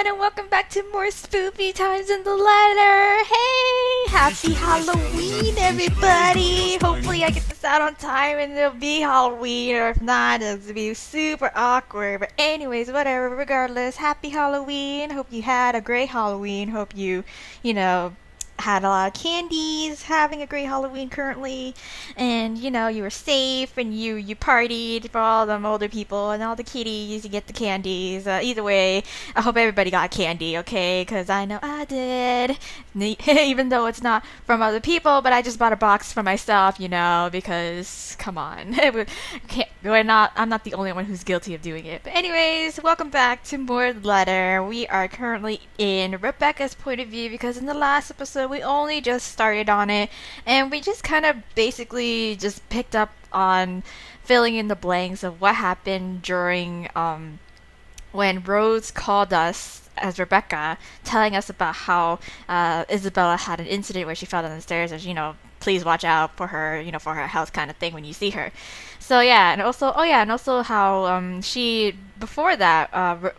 and welcome back to more Spoopy Times in the Letter. Hey, happy Halloween, everybody! Hopefully, I get this out on time and it'll be Halloween, or if not, it'll be super awkward. But, anyways, whatever, regardless, happy Halloween. Hope you had a great Halloween. Hope you had a lot of candies, having a great Halloween currently, and you were safe and you partied for all the older people and all the kiddies. You get the candies. Either way, I hope everybody got candy, okay? Because I know I did, even though it's not from other people, but I just bought a box for myself, because come on, I'm not the only one who's guilty of doing it. But anyways, welcome back to more Letter. We are currently in Rebecca's point of view because in the last episode we only just started on it and we just kind of basically just picked up on filling in the blanks of what happened during when Rose called us as Rebecca, telling us about how Isabella had an incident where she fell down the stairs and please watch out for her, for her health kind of thing when you see her. So yeah, and also how she before that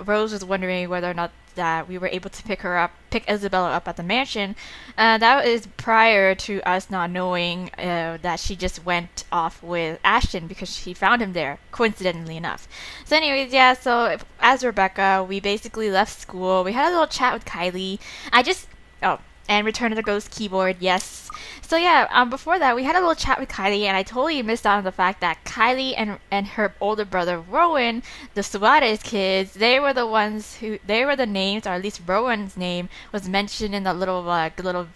Rose was wondering whether or not that we were able to pick Isabella up at the mansion. That is prior to us not knowing that she just went off with Ashton because she found him there, coincidentally enough. So anyways, yeah, so as Rebecca, we basically left school. We had a little chat with Kylie. And Return of the Ghost keyboard, yes. So yeah, before that, we had a little chat with Kylie, and I totally missed out on the fact that Kylie and her older brother Rowan, the Suarez kids, they were the names, or at least Rowan's name was mentioned in the little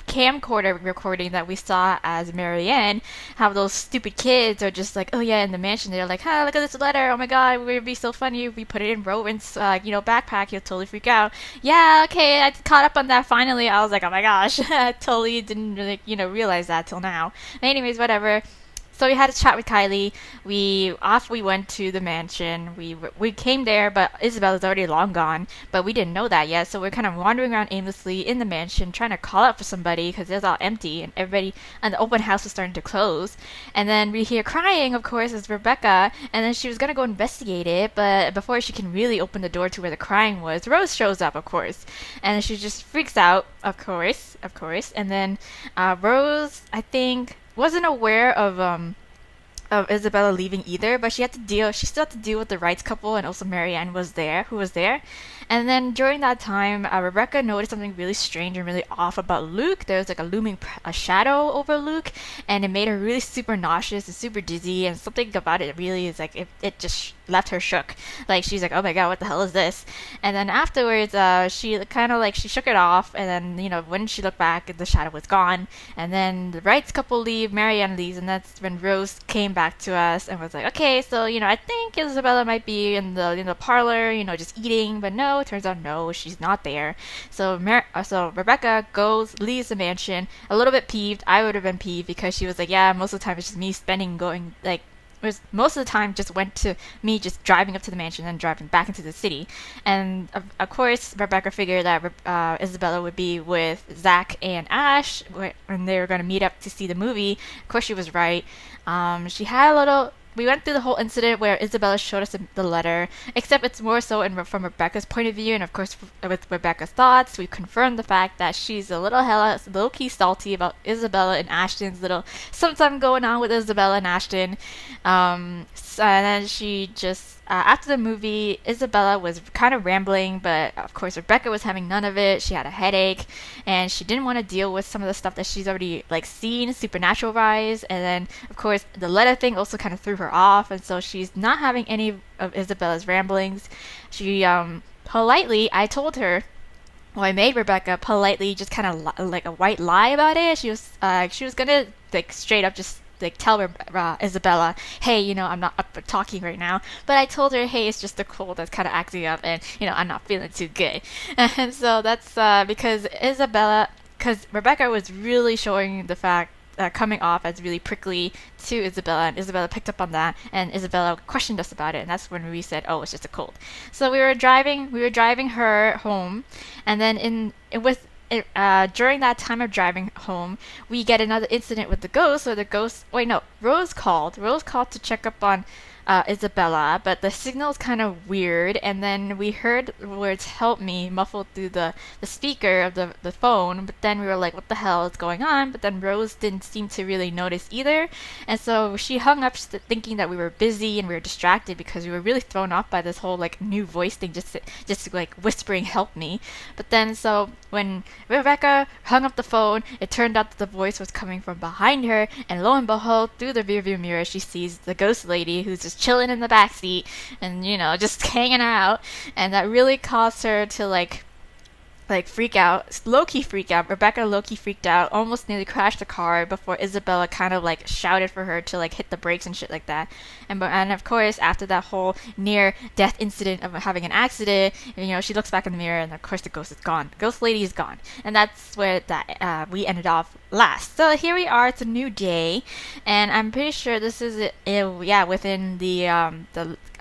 camcorder recording that we saw as Marianne. How those stupid kids are just like, oh yeah, in the mansion, they're like, look at this letter, oh my god, it would be so funny if we put it in Rowan's backpack, he'll totally freak out. Yeah, okay, I caught up on that finally. I was like, oh my gosh, I totally didn't really, realize that till now. But anyways, whatever. So we had a chat with Kylie. We went to the mansion. We came there, but Isabella's already long gone. But we didn't know that yet, so we're kind of wandering around aimlessly in the mansion, trying to call out for somebody because it's all empty and everybody and the open house was starting to close. And then we hear crying, of course, as Rebecca. And then she was gonna go investigate it, but before she can really open the door to where the crying was, Rose shows up, of course, and she just freaks out, of course. And then Rose, I think, wasn't aware of Isabella leaving either, but she still had to deal with the Wrights couple, and also Marianne who was there. And then during that time, Rebecca noticed something really strange and really off about Luke. There was like a looming shadow over Luke, and it made her really super nauseous and super dizzy, and something about it really is like it just left her shook. Like she's like, oh my god, what the hell is this? And then afterwards, she kind of she shook it off, and then when she looked back, the shadow was gone. And then the Wrights couple leave, Marianne leaves, and that's when Rose came back to us and was like, okay, so I think Isabella might be in the parlor, just eating, but no, turns out no, she's not there. So Rebecca leaves the mansion, a little bit peeved. I would have been peeved because she was like, yeah, most of the time it's just me most of the time just went to me just driving up to the mansion and driving back into the city. And of course, Rebecca figured that Isabella would be with Zach and Ash when they were going to meet up to see the movie. Of course, she was right. We went through the whole incident where Isabella showed us the letter, except it's more so from Rebecca's point of view, and of course with Rebecca's thoughts. We confirmed the fact that she's a low-key salty about Isabella and Ashton's little something going on with Isabella and Ashton. And then she just after the movie, Isabella was kind of rambling, but of course Rebecca was having none of it. She had a headache, and she didn't want to deal with some of the stuff that she's already seen supernatural rise. And then of course the letter thing also kind of threw her off, and so she's not having any of Isabella's ramblings. She politely, I told her. Well, I made Rebecca politely just kind of like a white lie about it. She was gonna straight up just tell Isabella, hey, I'm not up for talking right now. But I told her, hey, it's just the cold that's kind of acting up, and I'm not feeling too good. And so that's because Rebecca was really showing the fact. Coming off as really prickly to Isabella, and Isabella picked up on that, and Isabella questioned us about it, and that's when we said, oh, it's just a cold. So we were driving her home, and then during that time of driving home, we get another incident with the ghost. Rose called to check up on Isabella, but the signal is kind of weird. And then we heard words "help me" muffled through the speaker of the phone. But then we were like, "What the hell is going on?" But then Rose didn't seem to really notice either, and so she hung up thinking that we were busy and we were distracted because we were really thrown off by this whole like new voice thing, just like whispering "help me." But then so when Rebecca hung up the phone, it turned out that the voice was coming from behind her, and lo and behold, through the rearview mirror, she sees the ghost lady who's just chilling in the back seat and just hanging out, and that really caused her to freak out, low-key freak out. Rebecca low-key freaked out, almost nearly crashed the car before Isabella kind of like shouted for her to like hit the brakes and shit like that. And of course, after that whole near-death incident of having an accident, she looks back in the mirror and of course the ghost is gone. Ghost lady is gone. And that's where we ended off last. So here we are, it's a new day, and I'm pretty sure this is within the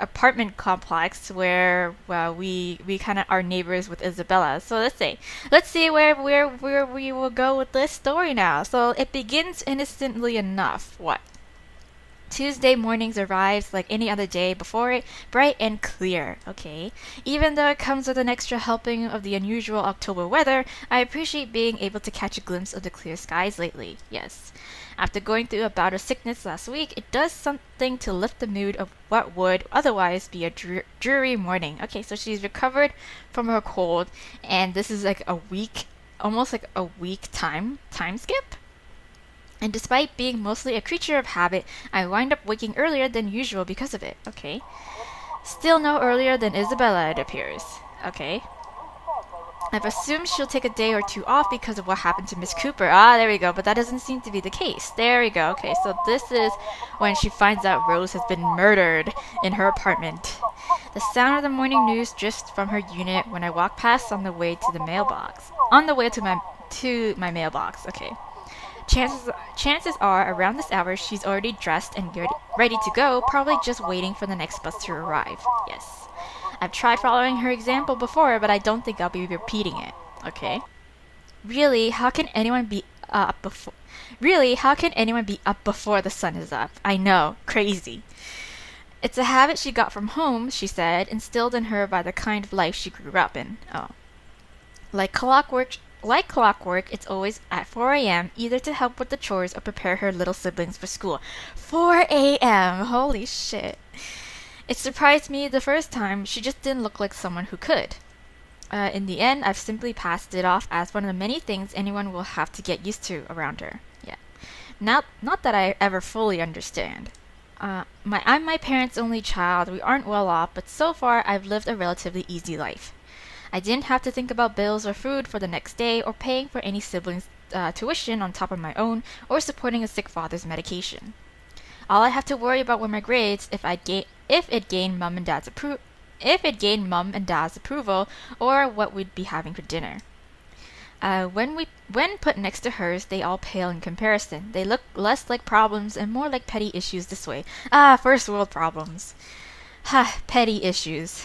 apartment complex where we kind of are neighbors with Isabella. So let's see where we will go with this story now. So it begins innocently enough. What? Tuesday mornings arrives like any other day before it, bright and clear, okay? Even though it comes with an extra helping of the unusual October weather, I appreciate being able to catch a glimpse of the clear skies lately, yes. After going through a bout of sickness last week, it does something to lift the mood of what would otherwise be a dreary morning. Okay, so she's recovered from her cold, and this is like a week, almost like a week time skip? And despite being mostly a creature of habit, I wind up waking earlier than usual because of it. Okay. Still no earlier than Isabella, it appears. Okay. I've assumed she'll take a day or two off because of what happened to Miss Cooper. Ah, there we go. But that doesn't seem to be the case. There we go. Okay, so this is when she finds out Rose has been murdered in her apartment. The sound of the morning news drifts from her unit when I walk past on the way to the mailbox. On the way to my mailbox. Okay. Chances are, around this hour, she's already dressed and ready to go, probably just waiting for the next bus to arrive. Yes. I've tried following her example before, but I don't think I'll be repeating it. Okay. Really, how can anyone be up before the sun is up? I know, crazy. It's a habit she got from home, she said, instilled in her by the kind of life she grew up in. Oh. Like clockwork, it's always at 4 a.m., either to help with the chores or prepare her little siblings for school. 4 a.m.! Holy shit. It surprised me the first time. She just didn't look like someone who could. In the end, I've simply passed it off as one of the many things anyone will have to get used to around her. Yeah. Not that I ever fully understand. I'm my parents' only child. We aren't well off, but so far I've lived a relatively easy life. I didn't have to think about bills or food for the next day, or paying for any siblings' tuition on top of my own, or supporting a sick father's medication. All I have to worry about were my grades if it gained mum and dad's approval, or what we'd be having for dinner. When put next to hers, they all pale in comparison. They look less like problems and more like petty issues this way. Ah, first world problems. Ha, petty issues.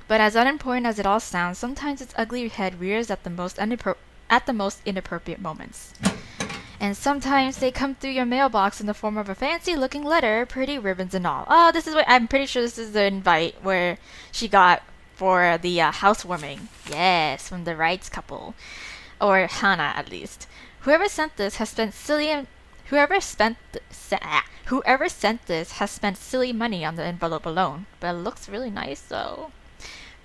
But as unimportant as it all sounds, sometimes its ugly head rears at the most inappropriate moments. And sometimes they come through your mailbox in the form of a fancy-looking letter, pretty ribbons and all. Oh, this is what I'm pretty sure this is the invite where she got for the housewarming. Yes, from the Wrights couple, or Hannah at least. Whoever sent this has spent silly money on the envelope alone. But it looks really nice though.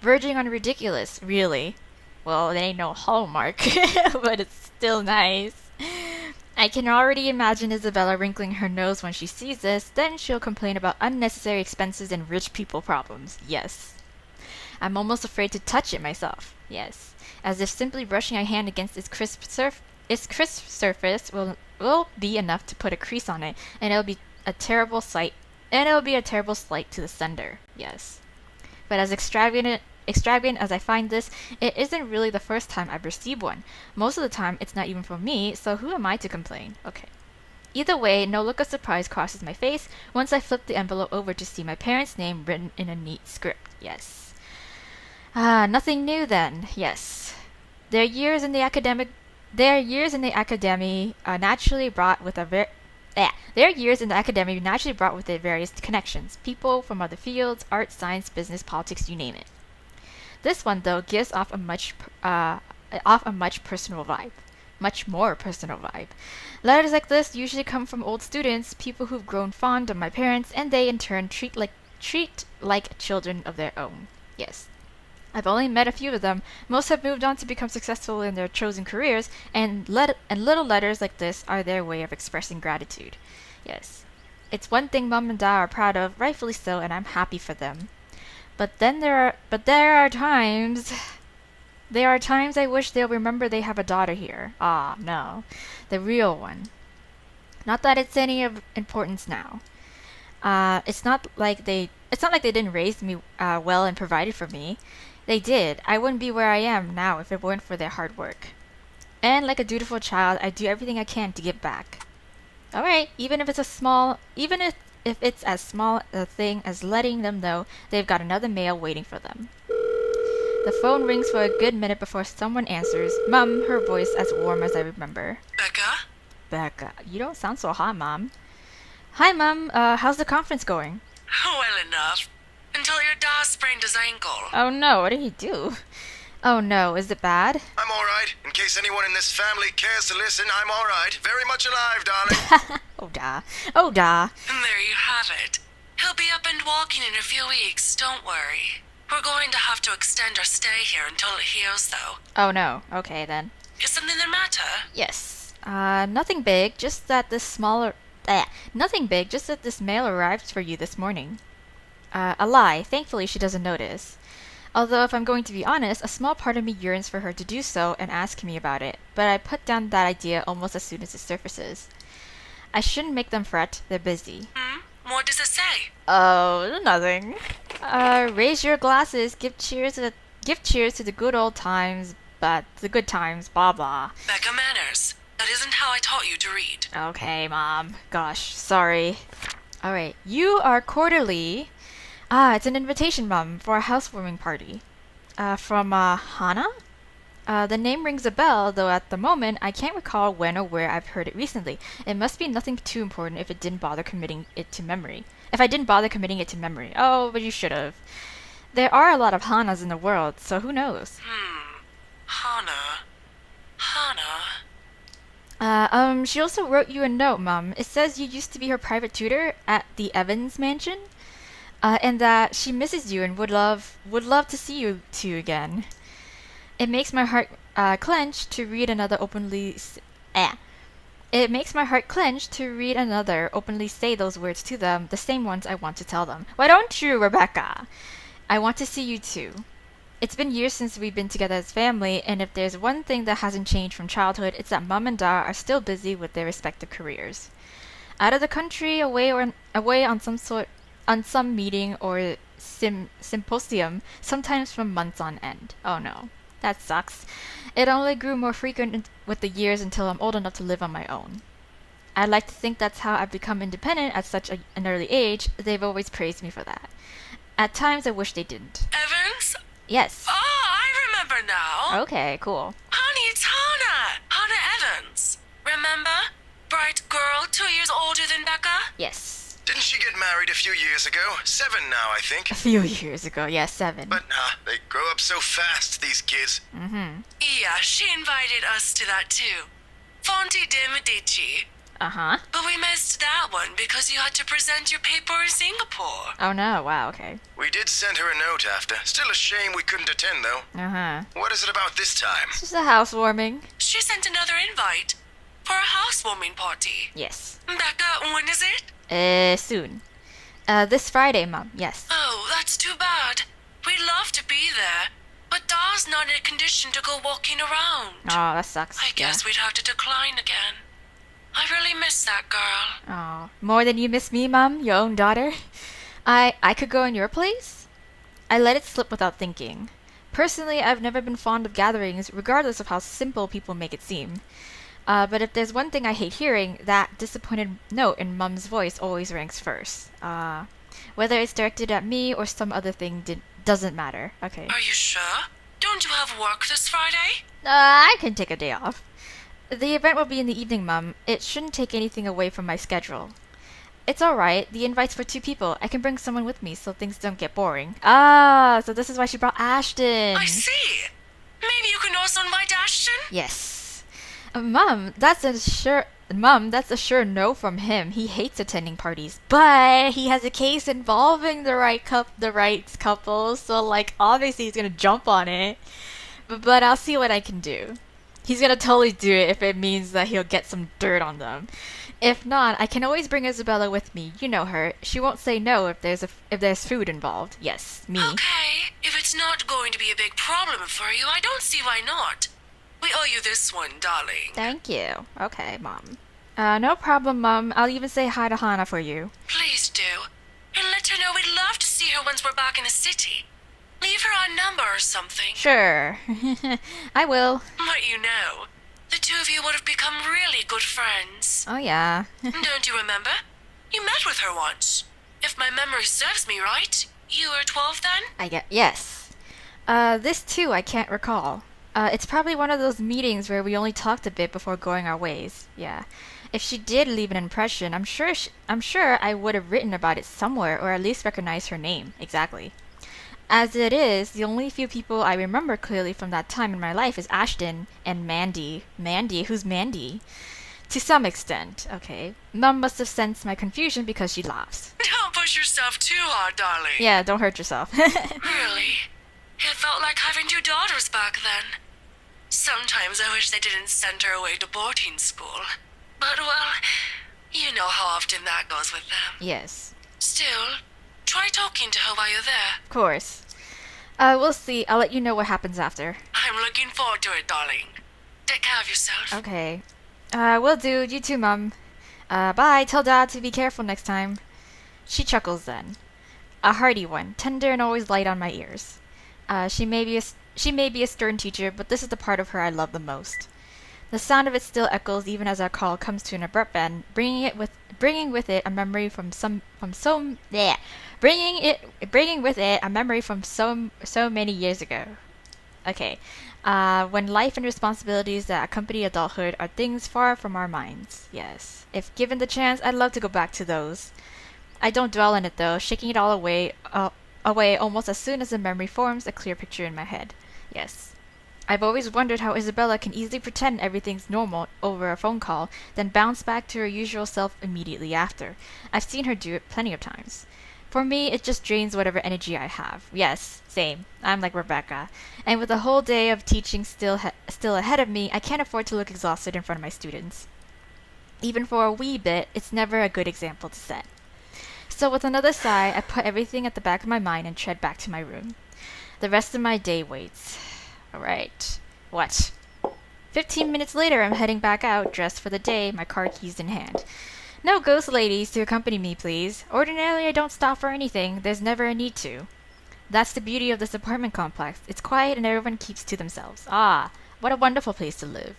Verging on ridiculous, really. Well, it ain't no Hallmark, but it's still nice. I can already imagine Isabella wrinkling her nose when she sees this, then she'll complain about unnecessary expenses and rich people problems. Yes. I'm almost afraid to touch it myself. Yes. As if simply brushing a hand against its crisp surface will be enough to put a crease on it, and it'll be a terrible slight to the sender. Yes. But as extravagant as I find this, it isn't really the first time I've received one. Most of the time, it's not even from me, so who am I to complain? Okay. Either way, no look of surprise crosses my face once I flip the envelope over to see my parents' name written in a neat script. Yes. Nothing new then. Yes. Their years in the academy naturally brought with Their years in the academy naturally brought with it various connections. People from other fields, art, science, business, politics, you name it. This one, though, gives off a much personal vibe. Much more personal vibe. Letters like this usually come from old students, people who've grown fond of my parents, and they in turn treat like children of their own. Yes. I've only met a few of them. Most have moved on to become successful in their chosen careers, and little letters like this are their way of expressing gratitude. Yes. It's one thing Mom and Dad are proud of, rightfully so, and I'm happy for them. But there are times I wish they'll remember they have a daughter here. Ah, no. The real one. Not that it's any of importance now. It's not like they didn't raise me well and provided for me. They did. I wouldn't be where I am now if it weren't for their hard work. And like a dutiful child, I do everything I can to give back. All right, even if it's as small a thing as letting them know they've got another mail waiting for them. The phone rings for a good minute before someone answers. Mum, her voice as warm as I remember. Becca? Becca, you don't sound so hot, Mom. Hi, Mum. How's the conference going? Well enough. Until your dad sprained his ankle. Oh no, what did he do? Oh no, is it bad? I'm alright. In case anyone in this family cares to listen, I'm alright. Very much alive, darling. Oh da. And there you have it. He'll be up and walking in a few weeks, don't worry. We're going to have to extend our stay here until it heals, though. Oh no, okay then. Is something the matter? Yes. Nothing big, just that this mail arrived for you this morning. A lie. Thankfully, she doesn't notice. Although, if I'm going to be honest, a small part of me yearns for her to do so and ask me about it, but I put down that idea almost as soon as it surfaces. I shouldn't make them fret. They're busy. What does it say? Oh, nothing. Raise your glasses. Give cheers to the good old times, but the good times, blah blah. Becca manners. That isn't how I taught you to read. Okay, Mom. Gosh, sorry. Alright, you are quarterly. It's an invitation, Mom, for a housewarming party. From, Hana? The name rings a bell, though at the moment I can't recall when or where I've heard it recently. It must be nothing too important if I didn't bother committing it to memory. Oh, but you should have. There are a lot of Hanas in the world, so who knows? Hana. She also wrote you a note, Mom. It says you used to be her private tutor at the Evans mansion. And that she misses you and would love to see you two again. It makes my heart clench to read another openly say those words to them, the same ones I want to tell them. Why don't you, Rebecca? I want to see you too. It's been years since we've been together as family, and if there's one thing that hasn't changed from childhood, it's that Mom and Dad are still busy with their respective careers. Out of the country, away on some meeting or symposium, sometimes for months on end. Oh no, that sucks. It only grew more frequent with the years until I'm old enough to live on my own. I'd like to think that's how I've become independent at such an early age. They've always praised me for that. At times I wish they didn't. Evans? Yes. Oh, I remember now. Okay, cool. Honey, it's Hana. Hana Evans. Remember? Bright girl, 2 years older than Becca? Yes. Didn't she get married a few years ago? 7 now, I think. A few years ago, yeah, 7. But, they grow up so fast, these kids. Yeah, she invited us to that too. Fonte de Medici. But we missed that one because you had to present your paper in Singapore. Oh no, wow, okay. We did send her a note after. Still a shame we couldn't attend, though. What is it about this time? It's just a housewarming. She sent another invite for a housewarming party. Yes. Becca, when is it? Soon. This Friday, Mom, yes. Oh, that's too bad. We'd love to be there, but Da's not in a condition to go walking around. Oh, that sucks. I guess we'd have to decline again. I really miss that girl. Oh, more than you miss me, Mom, your own daughter? I could go in your place? I let it slip without thinking. Personally, I've never been fond of gatherings, regardless of how simple people make it seem. But if there's one thing I hate hearing, that disappointed note in Mum's voice always ranks first. Whether it's directed at me or some other thing doesn't matter. Okay. Are you sure? Don't you have work this Friday? I can take a day off. The event will be in the evening, Mum. It shouldn't take anything away from my schedule. It's alright. The invite's for 2 people. I can bring someone with me so things don't get boring. Ah, so this is why she brought Ashton. I see. Maybe you can also invite Ashton? Yes. Mum, that's a sure no from him. He hates attending parties, but he has a case involving the right couple, so like obviously he's gonna jump on it. But I'll see what I can do. He's gonna totally do it if it means that he'll get some dirt on them. If not, I can always bring Isabella with me. You know her. She won't say no if there's food involved. Yes, me. Okay, if it's not going to be a big problem for you, I don't see why not. We owe you this one, darling. Thank you. Okay, Mom. No problem, Mum. I'll even say hi to Hana for you. Please do. And let her know we'd love to see her once we're back in the city. Leave her our number or something. Sure. I will. But you know, the 2 of you would have become really good friends. Oh, yeah. Don't you remember? You met with her once. If my memory serves me right, you were 12 then? Yes. This too I can't recall. It's probably one of those meetings where we only talked a bit before going our ways. Yeah. If she did leave an impression, I'm sure I would have written about it somewhere or at least recognized her name. Exactly. As it is, the only few people I remember clearly from that time in my life is Ashton and Mandy. Mandy? Who's Mandy? To some extent, okay. Mum must have sensed my confusion because she laughs. Don't push yourself too hard, darling. Yeah, don't hurt yourself. Really? It felt like having 2 daughters back then. Sometimes I wish they didn't send her away to boarding school. But, well, you know how often that goes with them. Yes. Still, try talking to her while you're there. Of course. We'll see. I'll let you know what happens after. I'm looking forward to it, darling. Take care of yourself. Okay. Will do. You too, Mum. Bye. Tell Dad to be careful next time. She chuckles then. A hearty one, tender and always light on my ears. She may be a stern teacher, but this is the part of her I love the most. The sound of it still echoes even as our call comes to an abrupt end, bringing with it a memory from so many years ago. Okay. When life and responsibilities that accompany adulthood are things far from our minds. Yes. If given the chance, I'd love to go back to those. I don't dwell on it though, shaking it all away almost as soon as the memory forms a clear picture in my head. Yes. I've always wondered how Isabella can easily pretend everything's normal over a phone call, then bounce back to her usual self immediately after. I've seen her do it plenty of times. For me, it just drains whatever energy I have. Yes, same. I'm like Rebecca. And with a whole day of teaching still ahead of me, I can't afford to look exhausted in front of my students. Even for a wee bit, it's never a good example to set. So with another sigh, I put everything at the back of my mind and tread back to my room. The rest of my day waits. Alright. What? 15 minutes later, I'm heading back out, dressed for the day, my car keys in hand. No ghost ladies to accompany me, please. Ordinarily, I don't stop for anything. There's never a need to. That's the beauty of this apartment complex. It's quiet and everyone keeps to themselves. Ah, what a wonderful place to live.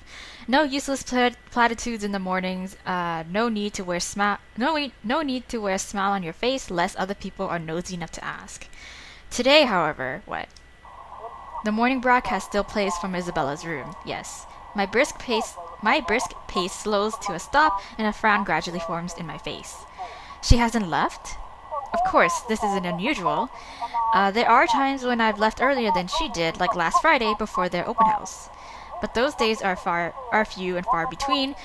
No useless platitudes in the mornings. No need to wear no need to wear a smile on your face, lest other people are nosy enough to ask. Today, however, what? The morning broadcast still plays from Isabella's room. Yes. My brisk pace slows to a stop and a frown gradually forms in my face. She hasn't left? Of course, this isn't unusual. There are times when I've left earlier than she did, like last Friday before their open house. But those days are few and far between.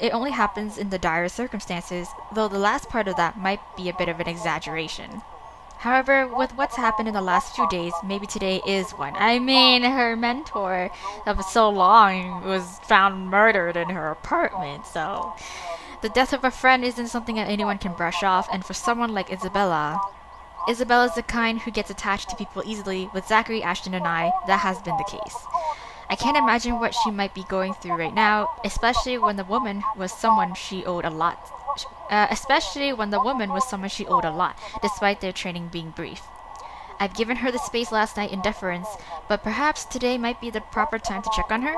It only happens in the direst circumstances, though the last part of that might be a bit of an exaggeration. However, with what's happened in the last few days, maybe today is one. I mean, her mentor of so long was found murdered in her apartment, so... The death of a friend isn't something that anyone can brush off, and for someone like Isabella's the kind who gets attached to people easily. With Zachary, Ashton, and I, that has been the case. I can't imagine what she might be going through right now, especially when the woman was someone she owed a lot, despite their training being brief. I've given her the space last night in deference, but perhaps today might be the proper time to check on her?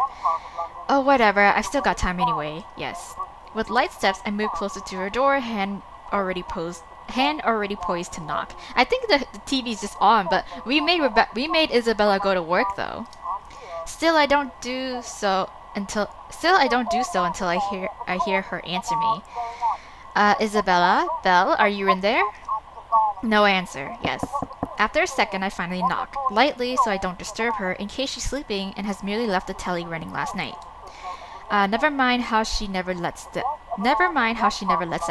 Oh, whatever, I've still got time anyway, yes. With light steps, I move closer to her door, hand already poised to knock. I think the TV's just on, but we made Isabella go to work though. Still, I don't do so I don't do so until I hear her answer me. Isabella, Belle, are you in there? No answer. Yes. After a second, I finally knock, lightly so I don't disturb her in case she's sleeping and has merely left the telly running last night. Never mind how she never lets that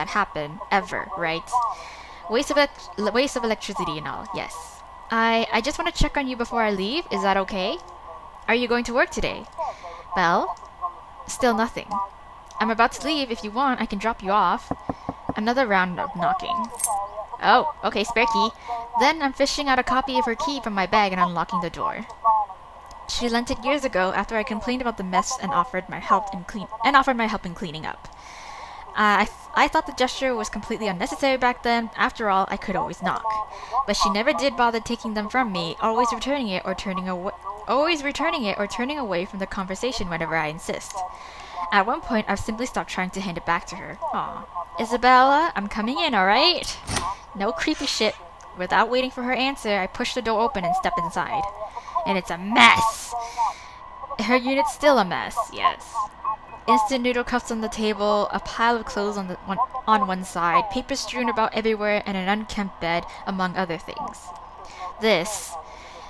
happen, ever, right? Waste of electricity and all, yes. I just want to check on you before I leave, is that okay? Are you going to work today? Belle? Still nothing. I'm about to leave, if you want, I can drop you off. Another round of knocking. Oh, okay, spare key. Then I'm fishing out a copy of her key from my bag and unlocking the door. She lent it years ago after I complained about the mess and offered my help in cleaning up. I thought the gesture was completely unnecessary back then. After all, I could always knock. But she never did bother taking them from me, always returning it or turning away from the conversation whenever I insist. At one point, I've simply stopped trying to hand it back to her. Aw. Isabella, I'm coming in, alright? No creepy shit. Without waiting for her answer, I push the door open and step inside. And it's a mess! Her unit's still a mess, yes. Instant noodle cups on the table, a pile of clothes on one side, paper strewn about everywhere, and an unkempt bed, among other things. This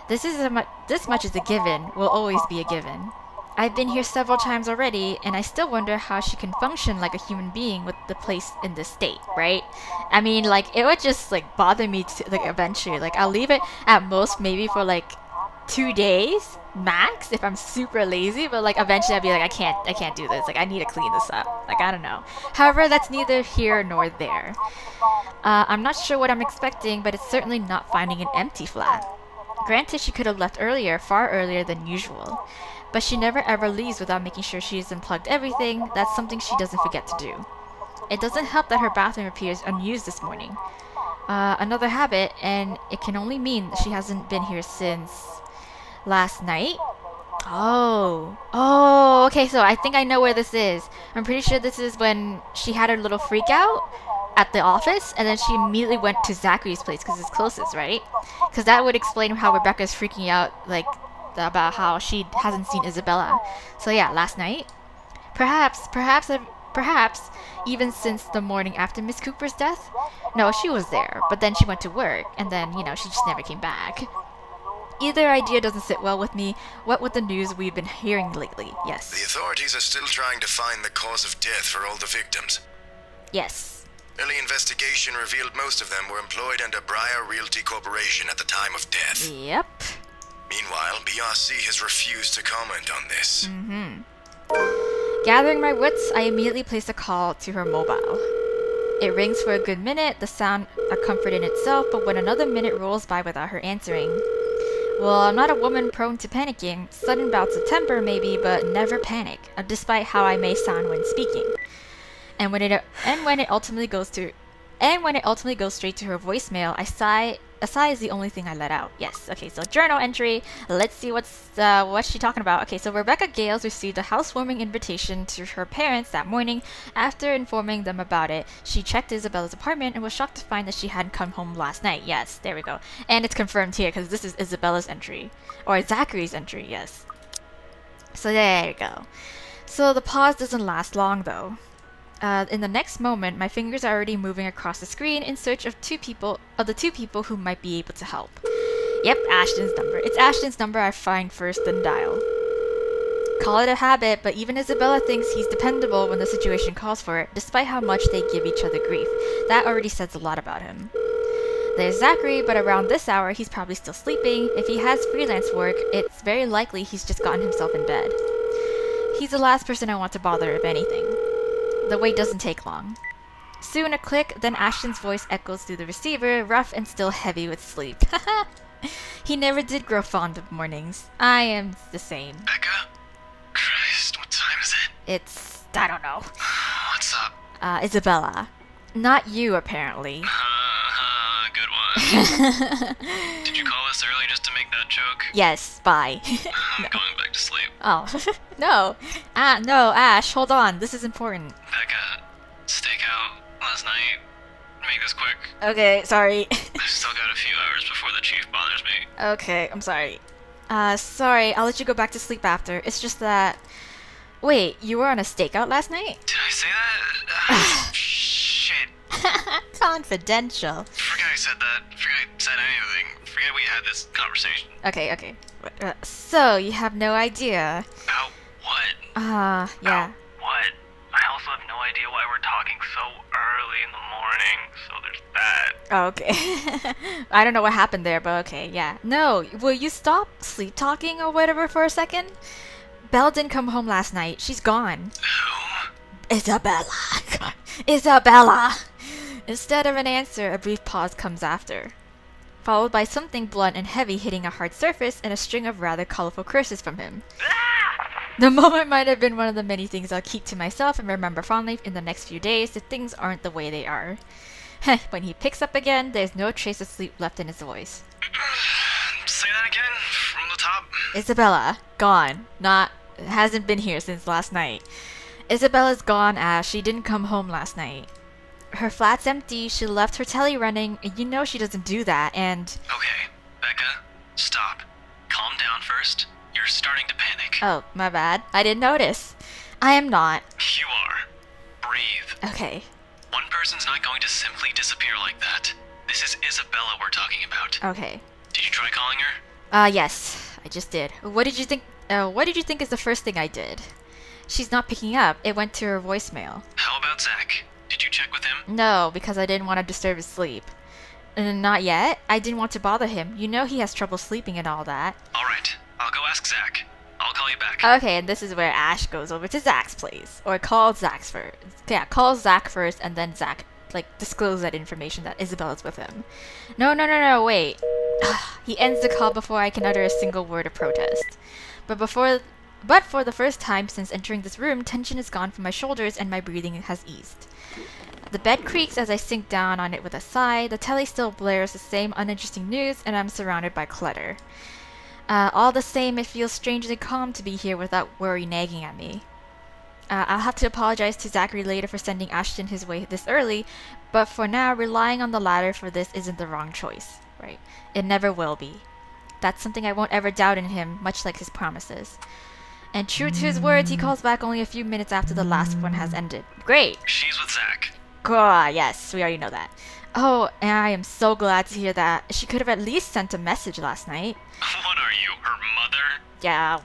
much is a given, will always be a given. I've been here several times already, and I still wonder how she can function like a human being with the place in this state, right? I mean, like, it would just, like, bother me, eventually. Like, I'll leave it at most maybe for, 2 days, max, if I'm super lazy, but, eventually I'd be like, I can't do this. Like, I need to clean this up. Like, I don't know. However, that's neither here nor there. I'm not sure what I'm expecting, but it's certainly not finding an empty flat. Granted, she could have left earlier, far earlier than usual. But she never ever leaves without making sure she has unplugged everything. That's something she doesn't forget to do. It doesn't help that her bathroom appears unused this morning. Another habit, and it can only mean that she hasn't been here since last night? Oh, okay, so I think I know where this is. I'm pretty sure this is when she had her little freak out at the office, and then she immediately went to Zachary's place because it's closest, right? Because that would explain how Rebecca's freaking out, about how she hasn't seen Isabella. So yeah, last night? Perhaps, even since the morning after Miss Cooper's death? No, she was there, but then she went to work, and then, she just never came back. Either idea doesn't sit well with me, what with the news we've been hearing lately, yes. The authorities are still trying to find the cause of death for all the victims. Yes. Early investigation revealed most of them were employed under Briar Realty Corporation at the time of death. Yep. Meanwhile, BRC has refused to comment on this. Gathering my wits, I immediately place a call to her mobile. It rings for a good minute, the sound a comfort in itself, but when another minute rolls by without her answering. Well, I'm not a woman prone to panicking. Sudden bouts of temper, maybe, but never panic, despite how I may sound when speaking. And when it ultimately goes straight to her voicemail, a sigh is the only thing I let out. Yes. Okay. So journal entry. Let's see what's she talking about. Okay. So Rebecca Gales received a housewarming invitation to her parents that morning. After informing them about it, she checked Isabella's apartment and was shocked to find that she hadn't come home last night. Yes. There we go. And it's confirmed here because this is Isabella's entry, or Zachary's entry. Yes. So there you go. So the pause doesn't last long though. In the next moment, my fingers are already moving across the screen in search of the two people who might be able to help. Yep, Ashton's number. It's Ashton's number I find first, then dial. Call it a habit, but even Isabella thinks he's dependable when the situation calls for it, despite how much they give each other grief. That already says a lot about him. There's Zachary, but around this hour, he's probably still sleeping. If he has freelance work, it's very likely he's just gotten himself in bed. He's the last person I want to bother, if anything. The wait doesn't take long. Soon a click, then Ashton's voice echoes through the receiver, rough and still heavy with sleep. He never did grow fond of mornings. I am the same. Becca? Christ, what time is it? It's... I don't know. What's up? Isabella. Not you, apparently. Good one. Did you call us early just to make that joke? Yes, bye. I'm going back to sleep. Oh, no. No, Ash, hold on. This is important. Becca, stakeout last night. Make this quick. Okay, sorry. I've still got a few hours before the chief bothers me. Okay, I'm sorry. Sorry, I'll let you go back to sleep after. It's just that... Wait, you were on a stakeout last night? Did I say that? Shit. Confidential. Forget I said that. Forget I said anything. Forget we had this conversation. Okay. So, you have no idea. About what? Yeah. About what? I also have no idea why we're talking so early in the morning, so there's that. Oh, okay. I don't know what happened there, but okay, yeah. No, will you stop sleep talking or whatever for a second? Belle didn't come home last night. She's gone. Who? Isabella. Isabella! Instead of an answer, a brief pause comes after, followed by something blunt and heavy hitting a hard surface and a string of rather colorful curses from him. The moment might have been one of the many things I'll keep to myself and remember fondly in the next few days if things aren't the way they are. When he picks up again, there's no trace of sleep left in his voice. Say that again, from the top. Isabella, gone. Hasn't been here since last night. Isabella's gone, Ash. She didn't come home last night. Her flat's empty, she left her telly running, and you know she doesn't do that, and... Okay, Becca, stop. Calm down first. You're starting to panic. Oh, my bad. I didn't notice. I am not. You are. Breathe. Okay. One person's not going to simply disappear like that. This is Isabella we're talking about. Okay. Did you try calling her? Yes. I just did. What did you think is the first thing I did? She's not picking up. It went to her voicemail. How about Zach? Did you check with him? No, because I didn't want to disturb his sleep. Not yet. I didn't want to bother him. You know he has trouble sleeping and all that. Alright, I'll go ask Zach. I'll call you back. Okay, and this is where Ash goes over to Zach's place. Or calls Zach first. Yeah, calls Zach first, and then Zach, discloses that information that Isabella's with him. No, wait. He ends the call before I can utter a single word of protest. But for the first time since entering this room, tension is gone from my shoulders and my breathing has eased. The bed creaks as I sink down on it with a sigh, the telly still blares the same uninteresting news, and I'm surrounded by clutter. All the same, it feels strangely calm to be here without worry nagging at me. I'll have to apologize to Zachary later for sending Ashton his way this early, but for now, relying on the latter for this isn't the wrong choice, right? It never will be. That's something I won't ever doubt in him, much like his promises. And true to his words, he calls back only a few minutes after the last one has ended. Great! She's with Zach. Yes, we already know that. Oh, and I am so glad to hear that. She could have at least sent a message last night. What are you, her mother? Yeah,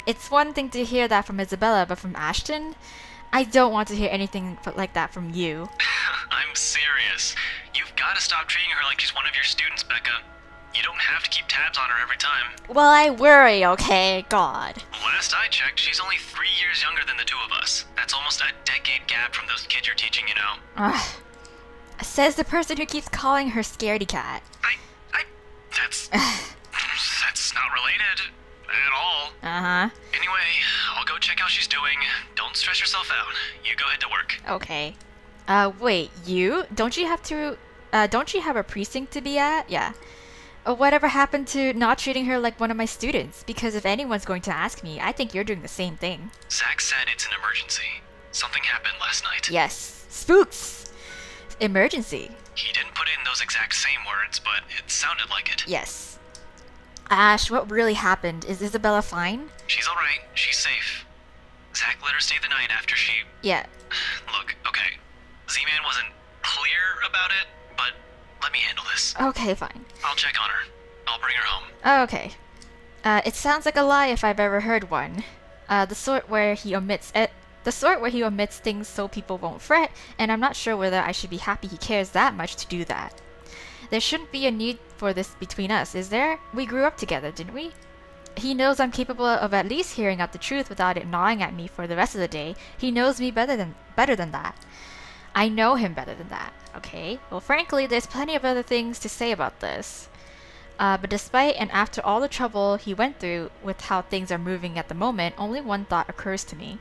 it's one thing to hear that from Isabella, but from Ashton? I don't want to hear anything like that from you. I'm serious. You've got to stop treating her like she's one of your students, Becca. You don't have to keep tabs on her every time. Well, I worry, okay? God. Last I checked, she's only 3 years younger than the two of us. That's almost a decade gap from those kids you're teaching, you know. Says the person who keeps calling her scaredy cat. That's not related at all. Uh-huh. Anyway, I'll go check how she's doing. Don't stress yourself out. You go ahead to work. Okay. Wait, you? Don't you have a precinct to be at? Yeah. Whatever happened to not treating her like one of my students? Because if anyone's going to ask me, I think you're doing the same thing. Zach said it's an emergency. Something happened last night. Yes. Spooks! Emergency. He didn't put it in those exact same words, but it sounded like it. Yes. Ash, what really happened? Is Isabella fine? She's alright. She's safe. Zach let her stay the night after she... Yeah. Look, okay. Z-Man wasn't clear about it, but let me handle this. Okay, fine. I'll check on her. I'll bring her home. Okay. It sounds like a lie if I've ever heard one. The sort where he omits things so people won't fret, and I'm not sure whether I should be happy he cares that much to do that. There shouldn't be a need for this between us, is there? We grew up together, didn't we? He knows I'm capable of at least hearing out the truth without it gnawing at me for the rest of the day. He knows me better than that. I know him better than that, okay? Well, frankly, there's plenty of other things to say about this. But despite and after all the trouble he went through with how things are moving at the moment, only one thought occurs to me.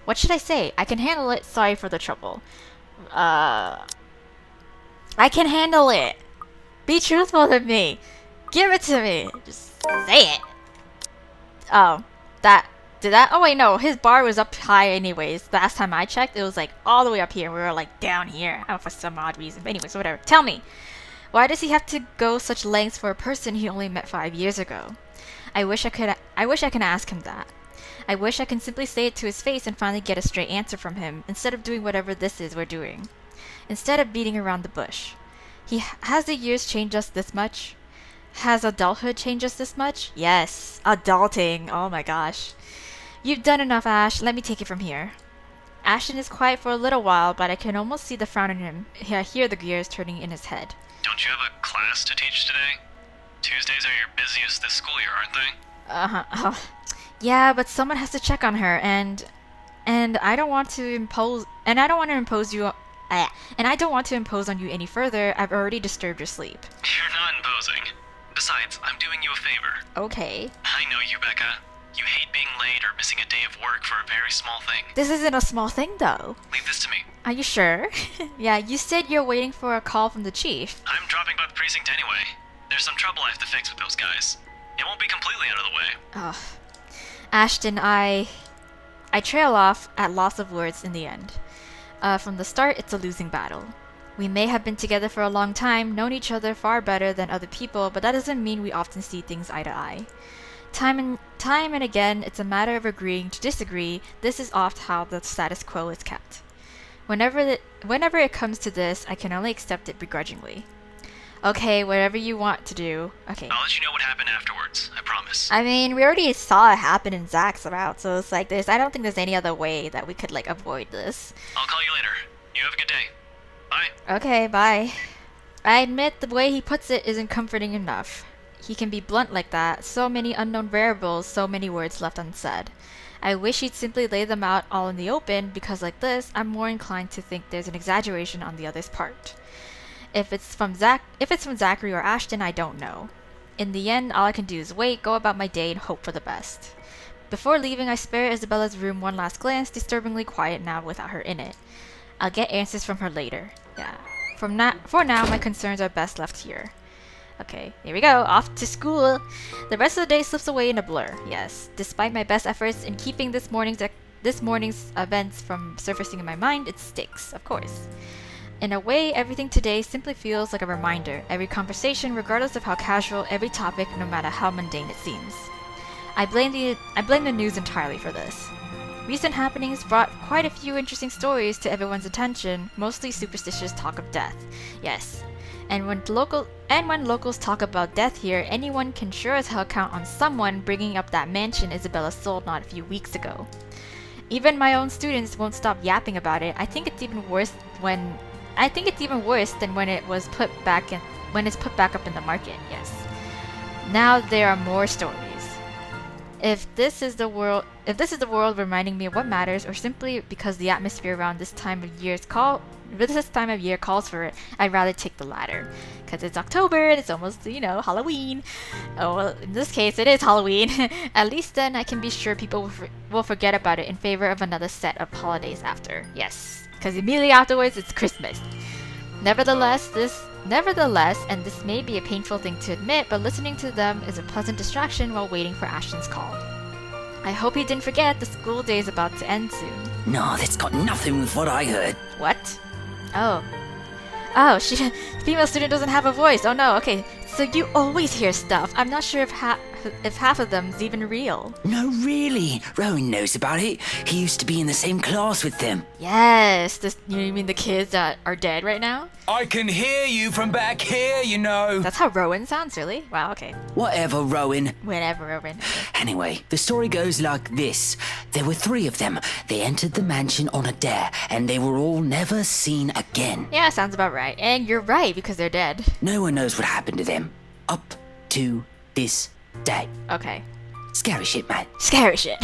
What should I say? I can handle it. Sorry for the trouble. I can handle it. Be truthful to me. Give it to me. Just say it. Oh, did that? Oh wait, no. His bar was up high anyways. Last time I checked, it was like all the way up here. We were like down here. I don't know, for some odd reason. But anyways, whatever. Tell me. Why does he have to go such lengths for a person he only met 5 years ago? I wish I could ask him that. I wish I can simply say it to his face and finally get a straight answer from him, instead of doing whatever this is we're doing. Instead of beating around the bush. Has the years changed us this much? Has adulthood changed us this much? Yes, adulting. Oh my gosh. You've done enough, Ash. Let me take it from here. Ashton is quiet for a little while, but I can almost see the frown in him. I hear the gears turning in his head. Don't you have a class to teach today? Tuesdays are your busiest this school year, aren't they? Oh, yeah, but someone has to check on her, and I don't want to impose on you any further. I've already disturbed your sleep. You're not imposing. Besides, I'm doing you a favor. Okay. I know you, Becca. You hate being late or missing a day of work for a very small thing. This isn't a small thing, though. Leave this to me. Are you sure? Yeah, you said you're waiting for a call from the chief. I'm dropping by the precinct anyway. There's some trouble I have to fix with those guys. It won't be completely out of the way. Ugh. Ashton, I trail off at loss of words in the end. From the start, it's a losing battle. We may have been together for a long time, known each other far better than other people, but that doesn't mean we often see things eye to eye. Time and again, it's a matter of agreeing to disagree. This is oft how the status quo is kept. Whenever it comes to this, I can only accept it begrudgingly. Okay, whatever you want to do. Okay. I'll let you know what happened afterwards, I promise. I mean, we already saw it happen in Zach's route, so it's like this. I don't think there's any other way that we could, like, avoid this. I'll call you later. You have a good day. Bye. Okay, bye. I admit the way he puts it isn't comforting enough. He can be blunt like that. So many unknown variables, so many words left unsaid. I wish he'd simply lay them out all in the open, because like this, I'm more inclined to think there's an exaggeration on the other's part. If it's from Zachary or Ashton, I don't know. In the end, all I can do is wait, go about my day, and hope for the best. Before leaving, I spare Isabella's room one last glance, disturbingly quiet now without her in it. I'll get answers from her later. Yeah. For now, my concerns are best left here. Okay, here we go. Off to school. The rest of the day slips away in a blur. Yes, despite my best efforts in keeping this morning's events from surfacing in my mind, it sticks, of course. In a way, everything today simply feels like a reminder. Every conversation, regardless of how casual, every topic, no matter how mundane it seems. I blame the news entirely for this. Recent happenings brought quite a few interesting stories to everyone's attention, mostly superstitious talk of death. Yes. And when locals talk about death here, anyone can sure as hell count on someone bringing up that mansion Isabella sold not a few weeks ago. Even my own students won't stop yapping about it. I think it's even worse than when it's put back up in the market. Yes. Now there are more stories. If this is the world reminding me of what matters, or simply because the atmosphere around this time of year calls for it, I'd rather take the latter. Because it's October and it's almost, Halloween. Oh, well, in this case, it is Halloween. At least then I can be sure people will forget about it in favor of another set of holidays after. Yes, because immediately afterwards, it's Christmas. Nevertheless, and this may be a painful thing to admit, but listening to them is a pleasant distraction while waiting for Ashton's call. I hope he didn't forget the school day is about to end soon. No, that's got nothing with what I heard. What? Oh, female student doesn't have a voice. Oh no, okay. So you always hear stuff. I'm not sure if half of them's even real. No, really. Rowan knows about it. He used to be in the same class with them. Yes. You mean the kids that are dead right now? I can hear you from back here, you know. That's how Rowan sounds, really? Wow, okay. Whatever, Rowan. Whatever, Rowan. Anyway, the story goes like this. There were 3 of them. They entered the mansion on a dare, and they were all never seen again. Yeah, sounds about right. And you're right, because they're dead. No one knows what happened to them. Up to this day. Okay. Scary shit, man. Scary shit.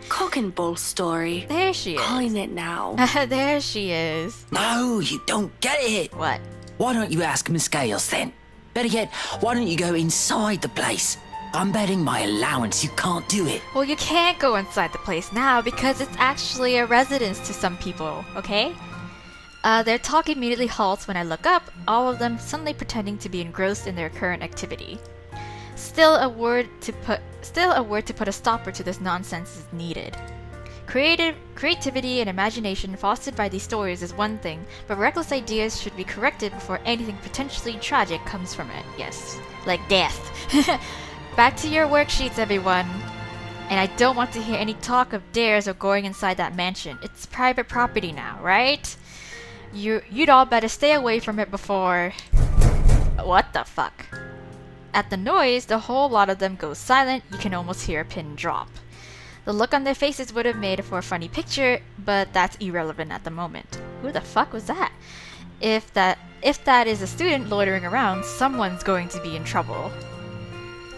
Cock and bull story. There she is. Calling it now. There she is. No, you don't get it. What? Why don't you ask Miss Gales then? Better yet, why don't you go inside the place? I'm betting my allowance you can't do it. Well, you can't go inside the place now because it's actually a residence to some people, okay? Their talk immediately halts when I look up, all of them suddenly pretending to be engrossed in their current activity. Still a word to put a stopper to this nonsense is needed. Creativity and imagination fostered by these stories is one thing, but reckless ideas should be corrected before anything potentially tragic comes from it. Yes, like death. Back to your worksheets, everyone. And I don't want to hear any talk of dares or going inside that mansion. It's private property now, right? You'd all better stay away from it before... What the fuck? At the noise, the whole lot of them goes silent. You can almost hear a pin drop. The look on their faces would have made for a funny picture, but that's irrelevant at the moment. Who the fuck was that? If that is a student loitering around, someone's going to be in trouble.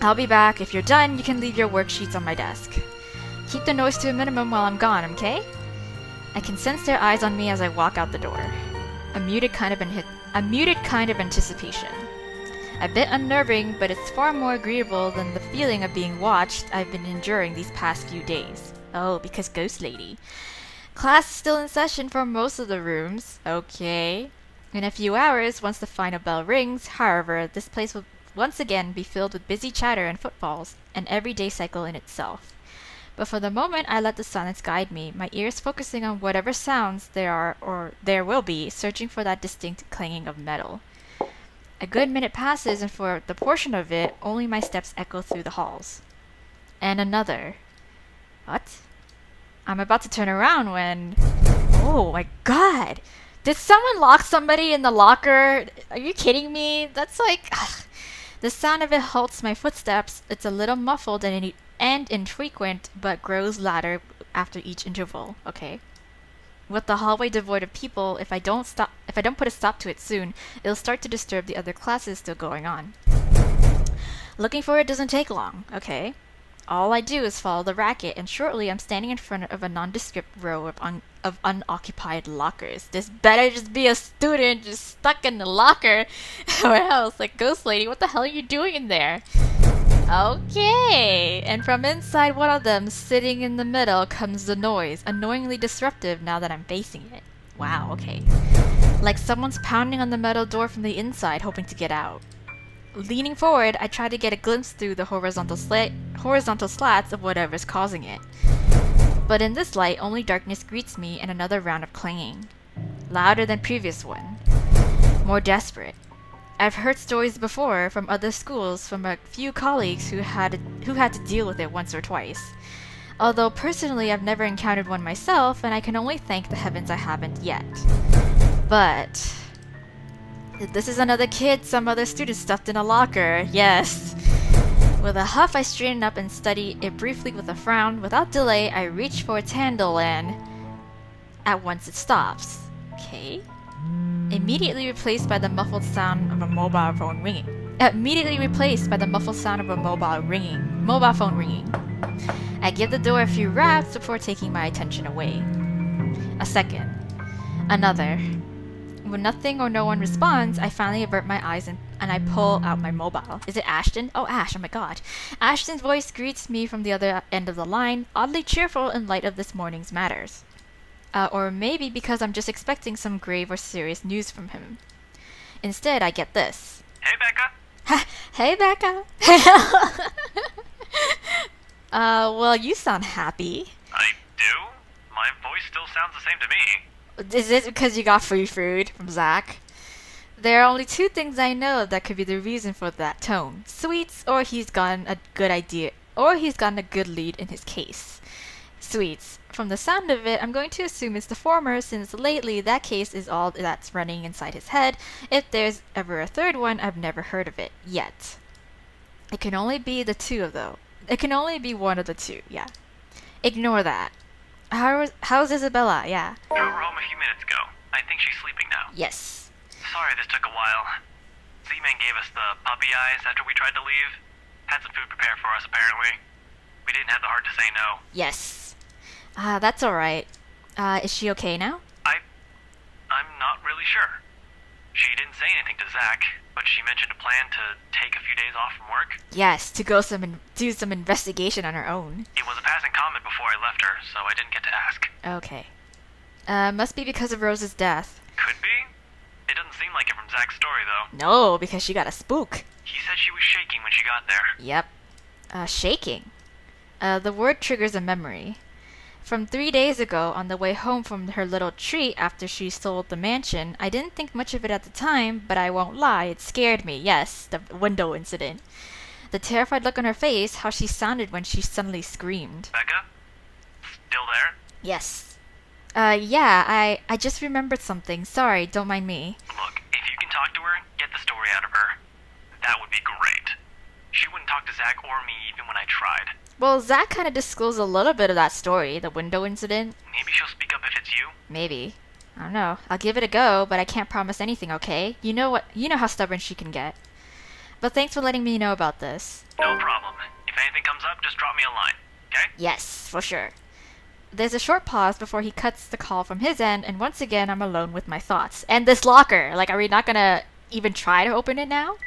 I'll be back. If you're done, you can leave your worksheets on my desk. Keep the noise to a minimum while I'm gone, okay? I can sense their eyes on me as I walk out the door. A muted kind of anticipation. A bit unnerving, but it's far more agreeable than the feeling of being watched I've been enduring these past few days. Oh, because Ghost Lady. Class is still in session for most of the rooms. Okay. In a few hours, once the final bell rings, however, this place will once again be filled with busy chatter and footfalls, an everyday cycle in itself. But for the moment, I let the silence guide me, my ears focusing on whatever sounds there are or there will be, searching for that distinct clanging of metal. A good minute passes, and for the portion of it, only my steps echo through the halls. And another. What? I'm about to turn around when... Oh my god! Did someone lock somebody in the locker? Are you kidding me? That's like... Ugh. The sound of it halts my footsteps. It's a little muffled and infrequent, but grows louder after each interval. Okay. With the hallway devoid of people, if I don't put a stop to it soon, it'll start to disturb the other classes still going on. Looking for it doesn't take long. Okay. All I do is follow the racket, and shortly I'm standing in front of a nondescript row of unoccupied lockers. This better just be a student just stuck in the locker, or else, like, Ghost Lady, what the hell are you doing in there? Okay, and from inside one of them, sitting in the middle, comes the noise, annoyingly disruptive now that I'm facing it. Wow, okay. Like someone's pounding on the metal door from the inside, hoping to get out. Leaning forward, I try to get a glimpse through the horizontal slats of whatever's causing it. But in this light, only darkness greets me and another round of clanging. Louder than previous one. More desperate. I've heard stories before from other schools from a few colleagues who had to deal with it once or twice. Although personally I've never encountered one myself, and I can only thank the heavens I haven't yet. But... this is another kid some other student stuffed in a locker. Yes. With a huff, I straighten up and study it briefly with a frown. Without delay, I reach for its handle and... at once it stops. Okay. Immediately replaced by the muffled sound of a mobile phone ringing. Mobile phone ringing. I give the door a few raps before taking my attention away. A second. Another. When nothing or no one responds, I finally avert my eyes and I pull out my mobile. Is it Ashton? Oh, Ash, oh my god. Ashton's voice greets me from the other end of the line, oddly cheerful in light of this morning's matters. Or maybe because I'm just expecting some grave or serious news from him. Instead, I get this. Hey, Becca. Hey, Becca. Well, you sound happy. I do? My voice still sounds the same to me. Is it because you got free food from Zach? There are only two things I know that could be the reason for that tone. Sweets, or he's gotten a good idea, or he's gotten a good lead in his case. Sweets. From the sound of it, I'm going to assume it's the former, since lately that case is all that's running inside his head. If there's ever a third one, I've never heard of it, yet. It can only be the two of them. It can only be one of the two, yeah. Ignore that. How's Isabella? Yeah. We were home a few minutes ago. I think she's sleeping now. Yes. Sorry this took a while. Z-Man gave us the puppy eyes after we tried to leave. Had some food prepared for us, apparently. We didn't have the heart to say no. Yes. That's alright. Is she okay now? I'm not really sure. She didn't say anything to Zach, but she mentioned a plan to take a few days off from work. Yes, to go do some investigation on her own. It was a passing comment before I left her, so I didn't get to ask. Okay. Must be because of Rose's death. Could be. It doesn't seem like it from Zach's story, though. No, because she got a spook. He said she was shaking when she got there. Yep. Shaking. The word triggers a memory. From 3 days ago, on the way home from her little treat after she sold the mansion, I didn't think much of it at the time, but I won't lie, it scared me. Yes, the window incident. The terrified look on her face, how she sounded when she suddenly screamed. Becca? Still there? Yes. Yeah, I just remembered something. Sorry, don't mind me. Look, if you can talk to her, get the story out of her. That would be great. She wouldn't talk to Zach or me even when I tried. Well, Zach kind of disclosed a little bit of that story, the window incident. Maybe she'll speak up if it's you? Maybe. I don't know. I'll give it a go, but I can't promise anything, okay? You know how stubborn she can get. But thanks for letting me know about this. No problem. If anything comes up, just drop me a line, okay? Yes, for sure. There's a short pause before he cuts the call from his end, and once again I'm alone with my thoughts. And this locker! Like, are we not gonna even try to open it now?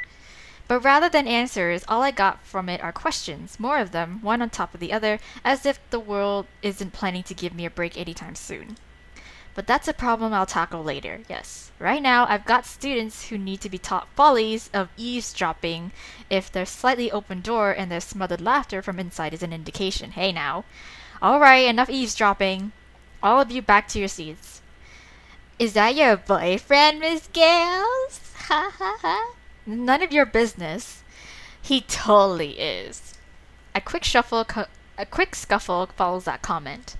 But rather than answers, all I got from it are questions, more of them, one on top of the other, as if the world isn't planning to give me a break anytime soon. But that's a problem I'll tackle later, yes. Right now, I've got students who need to be taught follies of eavesdropping if their slightly open door and their smothered laughter from inside is an indication. Hey now. Alright, enough eavesdropping. All of you back to your seats. Is that your boyfriend, Miss Gales? Ha ha ha. None of your business. He totally is. A quick scuffle follows that comment.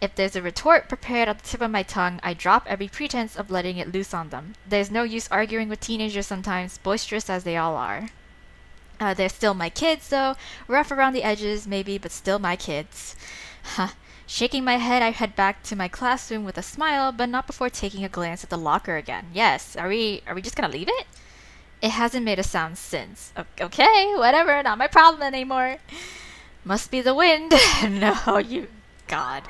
If there's a retort prepared at the tip of my tongue, I drop every pretense of letting it loose on them. There's no use arguing with teenagers sometimes, boisterous as they all are. They're still my kids, though. Rough around the edges, maybe, but still my kids. Huh. Shaking my head, I head back to my classroom with a smile, but not before taking a glance at the locker again. Yes, are we just gonna leave it? It hasn't made a sound since. Okay, whatever, not my problem anymore. Must be the wind. No, you... God.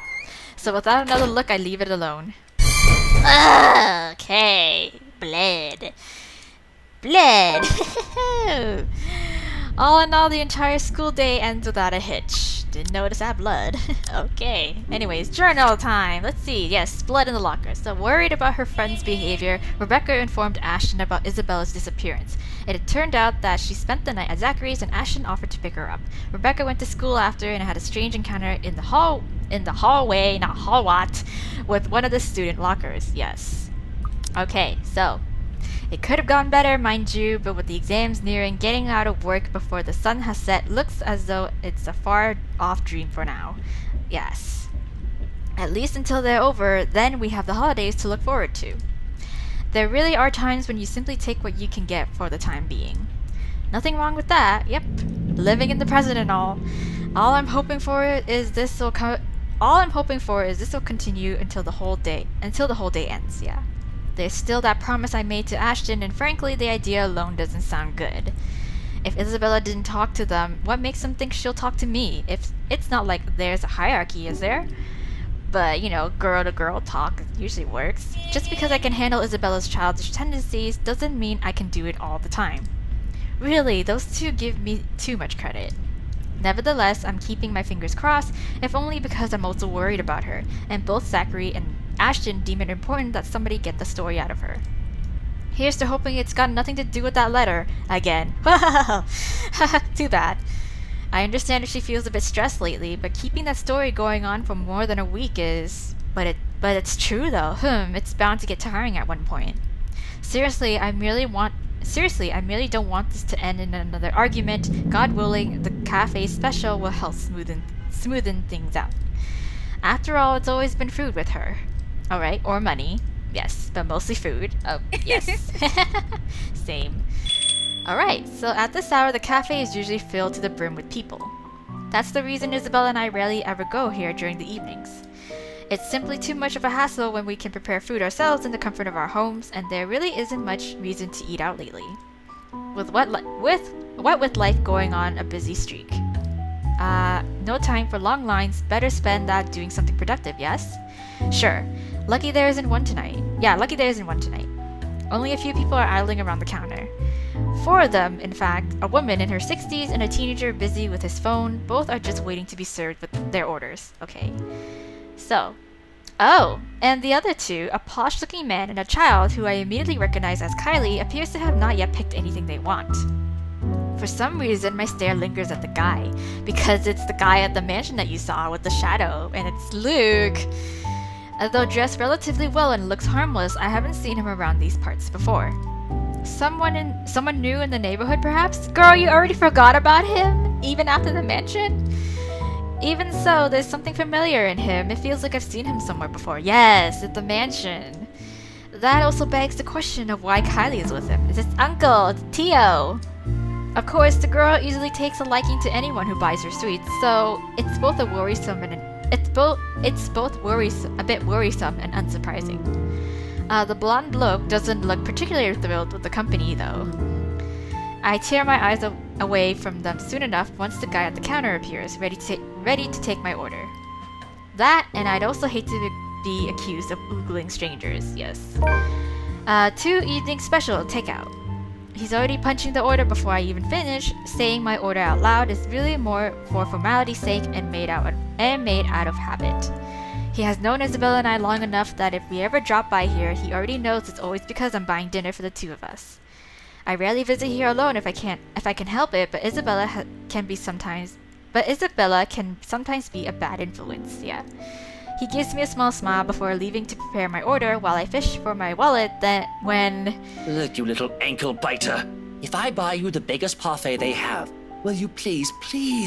So without another look, I leave it alone. Okay. Blood. All in all, the entire school day ends without a hitch. Didn't notice that blood. Okay. Anyways, journal time. Let's see. Yes, blood in the locker. So worried about her friend's behavior, Rebecca informed Ashton about Isabella's disappearance. It had turned out that she spent the night at Zachary's and Ashton offered to pick her up. Rebecca went to school after and had a strange encounter in the hallway, not hallwat, with one of the student lockers. Yes. Okay, so it could have gone better, mind you, but with the exams nearing, getting out of work before the sun has set looks as though it's a far-off dream for now. Yes. At least until they're over, then we have the holidays to look forward to. There really are times when you simply take what you can get for the time being. Nothing wrong with that, yep. Living in the present and all. All I'm hoping for is this will continue until the whole day ends, yeah. There's still that promise I made to Ashton, and frankly, the idea alone doesn't sound good. If Isabella didn't talk to them, what makes them think she'll talk to me? If it's not like there's a hierarchy, is there? But, you know, girl-to-girl talk usually works. Just because I can handle Isabella's childish tendencies doesn't mean I can do it all the time. Really, those two give me too much credit. Nevertheless, I'm keeping my fingers crossed, if only because I'm also worried about her, and both Zachary and Ashton deem it important that somebody get the story out of her. Here's to hoping it's got nothing to do with that letter. Again. Too bad. I understand if she feels a bit stressed lately, but keeping that story going on for more than a week is... But it's true though. It's bound to get tiring at one point. Seriously, I merely don't want this to end in another argument. God willing, the cafe special will help smoothen things out. After all, it's always been food with her. Alright, or money. Yes, but mostly food. Oh, yes. Same. Alright, so at this hour, the cafe is usually filled to the brim with people. That's the reason Isabella and I rarely ever go here during the evenings. It's simply too much of a hassle when we can prepare food ourselves in the comfort of our homes, and there really isn't much reason to eat out lately. With life going on a busy streak. No time for long lines, better spend that doing something productive, yes? Sure. Lucky there isn't one tonight. Yeah, lucky there isn't one tonight. Only a few people are idling around the counter. 4 of them, in fact, a woman in her 60s and a teenager busy with his phone. Both are just waiting to be served with their orders. Okay. So. Oh, and the other 2, a posh-looking man and a child who I immediately recognize as Kylie, appears to have not yet picked anything they want. For some reason, my stare lingers at the guy, because it's the guy at the mansion that you saw with the shadow, and it's Luke. Although dressed relatively well and looks harmless, I haven't seen him around these parts before. Someone new in the neighborhood, perhaps? Girl, you already forgot about him? Even after the mansion? Even so, there's something familiar in him. It feels like I've seen him somewhere before. Yes, at the mansion. That also begs the question of why Kylie is with him. It's his uncle, it's Tio. Of course, the girl easily takes a liking to anyone who buys her sweets, so it's both a bit worrisome and unsurprising. The blonde bloke doesn't look particularly thrilled with the company, though. I tear my eyes away from them soon enough once the guy at the counter appears, ready to take my order. That, and I'd also hate to be accused of oogling strangers, yes. 2 evening special takeout. He's already punching the order before I even finish. Saying my order out loud is really more for formality's sake and made out of habit. He has known Isabella and I long enough that if we ever drop by here, he already knows it's always because I'm buying dinner for the 2 of us. I rarely visit here alone if I can help it, but Isabella can sometimes be a bad influence. Yeah. He gives me a small smile before leaving to prepare my order while I fish for my wallet. Look, you little ankle biter. If I buy you the biggest parfait they have, will you please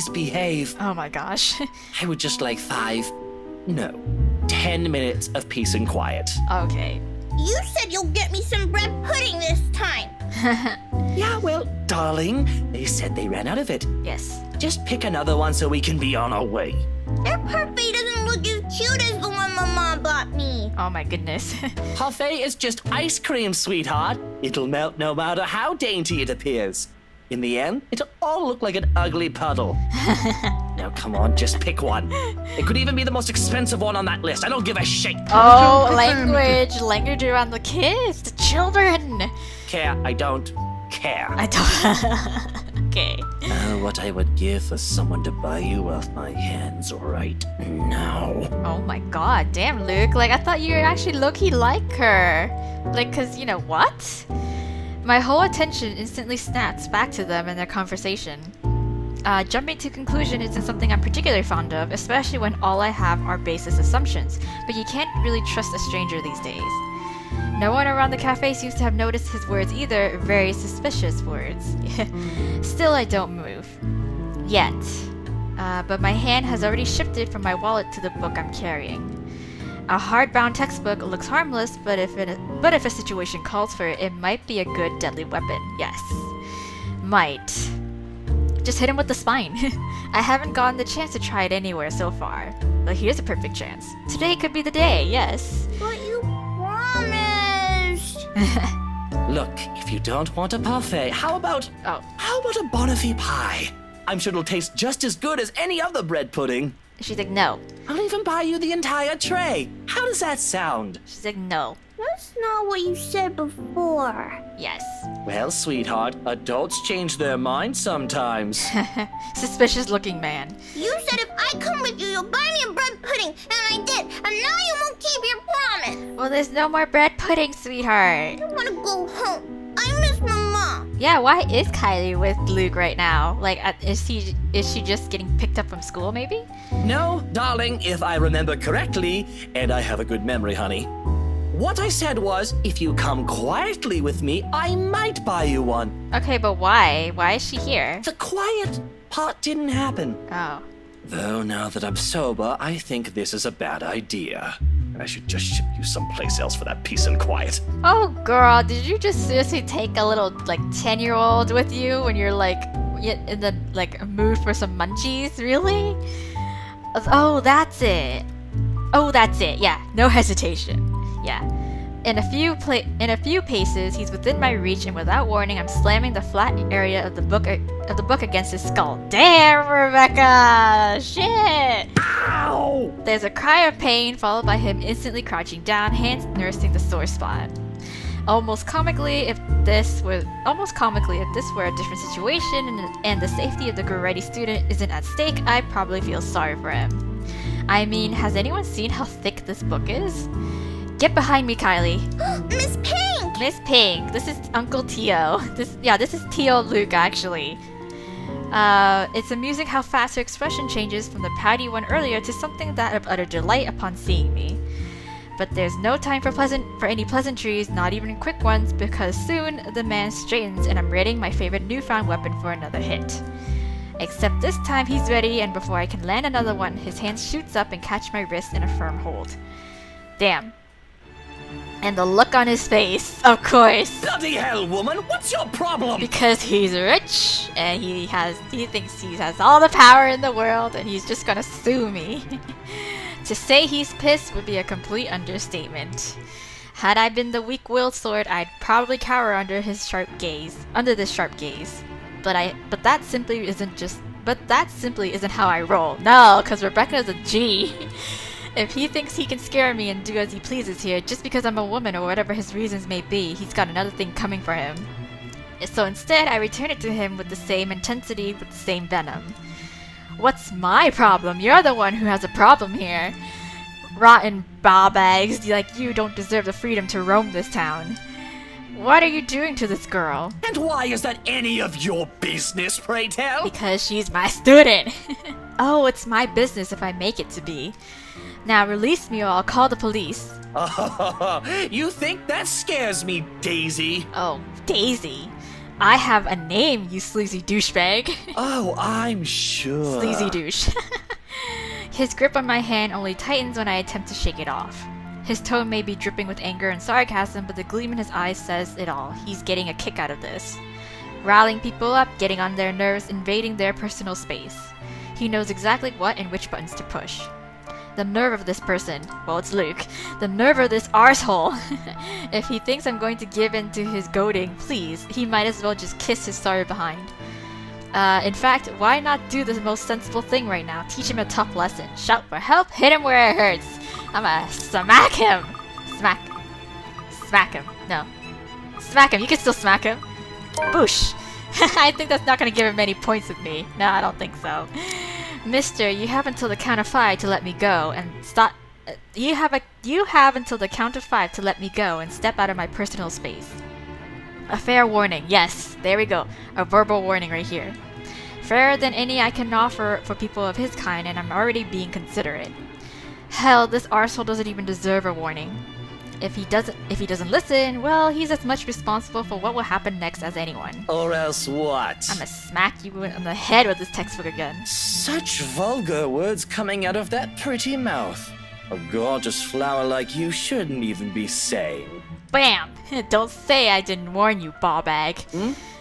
behave? Oh my gosh. I would just like 10 minutes of peace and quiet. Okay. You said you'll get me some bread pudding this time. Yeah, well, darling, they said they ran out of it. Yes. Just pick another one so we can be on our way. That parfait doesn't look as cute as the one my mom bought me. Oh my goodness. Parfait is just ice cream, sweetheart. It'll melt no matter how dainty it appears. In the end, it'll all look like an ugly puddle. Now come on, just pick one. It could even be the most expensive one on that list. I don't give a shit. Oh, language around the kids, the children. I don't care. I don't. Okay. What I would give for someone to buy you off my hands right now. Oh my god, damn, Luke. Like, I thought you actually low-key like her. Like, cause you know what? My whole attention instantly snaps back to them and their conversation. Jumping to conclusion isn't something I'm particularly fond of, especially when all I have are baseless assumptions, but you can't really trust a stranger these days. No one around the cafe seems to have noticed his words either, very suspicious words. Still, I don't move. Yet. But my hand has already shifted from my wallet to the book I'm carrying. A hardbound textbook looks harmless, but if a situation calls for it, it might be a good deadly weapon. Yes. Might. Just hit him with the spine. I haven't gotten the chance to try it anywhere so far. But here's a perfect chance. Today could be the day, yes. But you promised. Look, if you don't want a parfait, how about a bon appetit pie? I'm sure it'll taste just as good as any other bread pudding. She's like, no. I'll even buy you the entire tray. How does that sound? She's like, no. That's not what you said before. Yes. Well, sweetheart, adults change their minds sometimes. Suspicious looking man. You said if I come with you, you'll buy me a bread pudding, and I did, and now you won't keep your promise. Well, there's no more bread pudding, sweetheart. I want to go home. I miss my mom. Yeah, why is Kylie with Luke right now? Like, is she just getting picked up from school, maybe? No, darling, if I remember correctly, and I have a good memory, honey. What I said was, if you come quietly with me, I might buy you one. Okay, but why? Why is she here? The quiet part didn't happen. Oh. Though now that I'm sober, I think this is a bad idea. I should just ship you someplace else for that peace and quiet. Oh, girl, did you just seriously take a little, 10-year-old with you when you're, in the, mood for some munchies? Really? Oh, that's it. Yeah, no hesitation. Yeah. In a few paces, he's within my reach, and without warning, I'm slamming the flat area of the book against his skull. Damn, Rebecca! Shit! Ow! There's a cry of pain, followed by him instantly crouching down, hands nursing the sore spot. Almost comically, if this were a different situation and the safety of the Goretti student isn't at stake, I'd probably feel sorry for him. I mean, has anyone seen how thick this book is? Get behind me, Kylie. Miss Pink! Miss Pink. This is Uncle Tio. This is Tio Luke, actually. It's amusing how fast her expression changes from the pouty one earlier to something that of utter delight upon seeing me. But there's no time for any pleasantries, not even quick ones, because soon the man straightens and I'm readying my favorite newfound weapon for another hit. Except this time he's ready, and before I can land another one, his hand shoots up and catch my wrist in a firm hold. Damn. And the look on his face, of course. Bloody hell, woman, what's your problem? Because he's rich, and he thinks he has all the power in the world, and he's just gonna sue me. To say he's pissed would be a complete understatement. Had I been the weak-willed sort, I'd probably cower under this sharp gaze. But that simply isn't how I roll. No, because Rebecca's a G. If he thinks he can scare me and do as he pleases here, just because I'm a woman or whatever his reasons may be, he's got another thing coming for him. So instead, I return it to him with the same intensity, with the same venom. What's my problem? You're the one who has a problem here. Rotten ball-bags like you don't deserve the freedom to roam this town. What are you doing to this girl? And why is that any of your business, pray tell? Because she's my student. Oh, it's my business if I make it to be. Now release me or I'll call the police. Oh, you think that scares me, Daisy? Oh, Daisy. I have a name, you sleazy douchebag. Oh, I'm sure. Sleazy douche. His grip on my hand only tightens when I attempt to shake it off. His tone may be dripping with anger and sarcasm, but the gleam in his eyes says it all. He's getting a kick out of this. Riling people up, getting on their nerves, invading their personal space. He knows exactly what and which buttons to push. The nerve of this person, well, it's Luke, the nerve of this arsehole. If he thinks I'm going to give in to his goading, please, he might as well just kiss his sorry behind. In fact, why not do the most sensible thing right now? Teach him a tough lesson. Shout for help, hit him where it hurts. I'ma smack him. Smack him. No. Smack him, you can still smack him. Boosh. I think that's not gonna give him any points with me. No, I don't think so. Mister, you have until the count of 5 to let me go and stop. You have until the count of 5 to let me go and step out of my personal space. A fair warning, yes, there we go. A verbal warning right here. Fairer than any I can offer for people of his kind, and I'm already being considerate. Hell, this arsehole doesn't even deserve a warning. If he doesn't listen, well, he's as much responsible for what will happen next as anyone. Or else what? I'ma smack you on the head with this textbook again. Such vulgar words coming out of that pretty mouth. A gorgeous flower like you shouldn't even be saying. Bam! Don't say I didn't warn you, ball bag.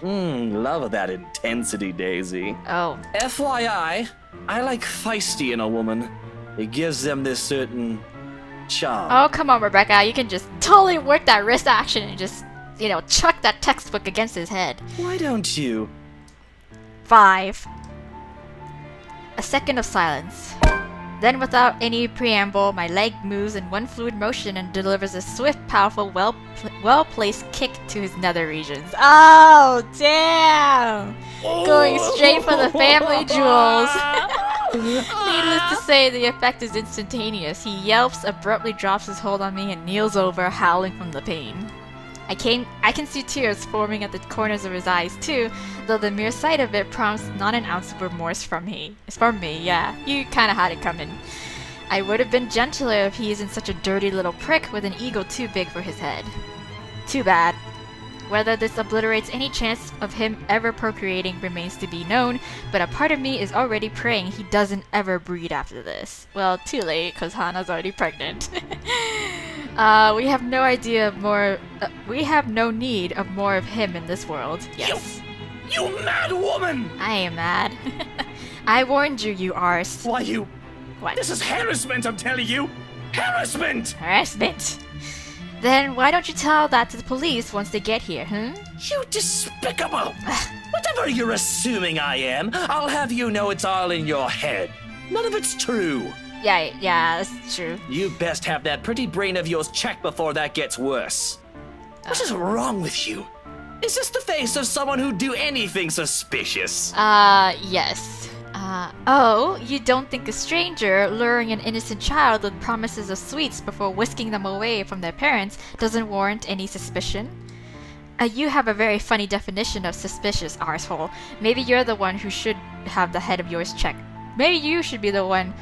Love that intensity, Daisy. Oh. FYI, I like feisty in a woman. It gives them this certain charm. Oh, come on, Rebecca. You can just totally work that wrist action and just, chuck that textbook against his head. Why don't you? 5. A second of silence. Then, without any preamble, my leg moves in one fluid motion and delivers a swift, powerful, well-placed kick to his nether regions. Oh, damn! Going straight for the family jewels. Needless to say, the effect is instantaneous. He yelps, abruptly drops his hold on me, and kneels over, howling from the pain. I can see tears forming at the corners of his eyes too, though the mere sight of it prompts not an ounce of remorse from me. Yeah, you kinda had it coming. I would have been gentler if he isn't such a dirty little prick with an ego too big for his head. Too bad. Whether this obliterates any chance of him ever procreating remains to be known, but a part of me is already praying he doesn't ever breed after this. Well, too late, cause Hannah's already pregnant. We have no idea of more. We have no need of more of him in this world. Yes. You mad woman! I am mad. I warned you, you arse. Why you? What? This is harassment, I'm telling you! Harassment! Harassment. Then why don't you tell that to the police once they get here, You despicable! Whatever you're assuming I am, I'll have you know it's all in your head. None of it's true. Yeah, that's true. You best have that pretty brain of yours checked before that gets worse. What is wrong with you? Is this the face of someone who'd do anything suspicious? Yes. Oh, you don't think a stranger luring an innocent child with promises of sweets before whisking them away from their parents doesn't warrant any suspicion? You have a very funny definition of suspicious, arsehole. Maybe you're the one who should have the head of yours checked. Maybe you should be the one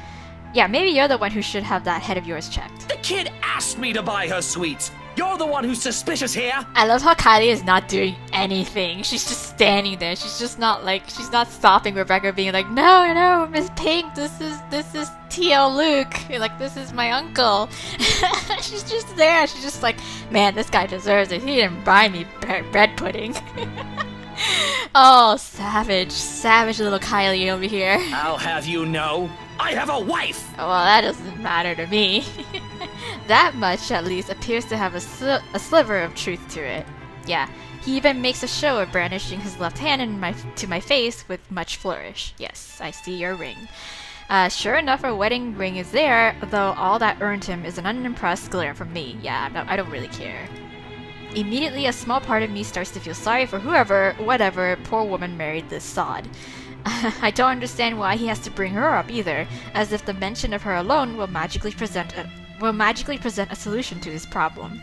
Yeah, maybe you're the one who should have that head of yours checked. The kid asked me to buy her sweets. You're the one who's suspicious here. I love how Kylie is not doing anything. She's just standing there. She's just not like, she's not stopping Rebecca being like, no, no, Miss Pink, this is T.L. Luke. Like, this is my uncle. She's just there. She's just like, man, this guy deserves it. He didn't buy me bread pudding. Oh, savage. Savage little Kylie over here. I'll have you know, I have a wife. Well, that doesn't matter to me. That much, at least, appears to have a sliver of truth to it. Yeah, he even makes a show of brandishing his left hand to my face with much flourish. Yes, I see your ring. Sure enough, our wedding ring is there, though all that earned him is an unimpressed glare from me. Yeah, no, I don't really care. Immediately, a small part of me starts to feel sorry for whatever poor woman married this sod. I don't understand why he has to bring her up either, as if the mention of her alone will magically present a solution to his problem.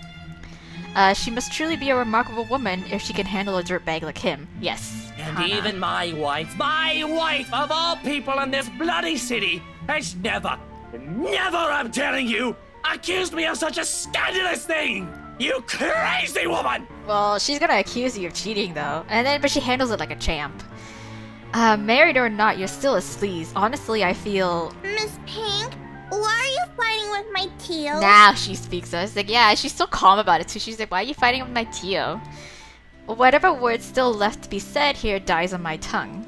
She must truly be a remarkable woman if she can handle a dirtbag like him. Yes. And Hana. even my wife of all people in this bloody city, has never, I'm telling you, accused me of such a scandalous thing! You crazy woman! Well, she's gonna accuse you of cheating though, but she handles it like a champ. Married or not, you're still a sleaze. Honestly, I feel... Miss Pink, why are you fighting with my Tio? Now she speaks us. Like, yeah, she's so calm about it too. She's like, why are you fighting with my Tio? Whatever word still left to be said here dies on my tongue.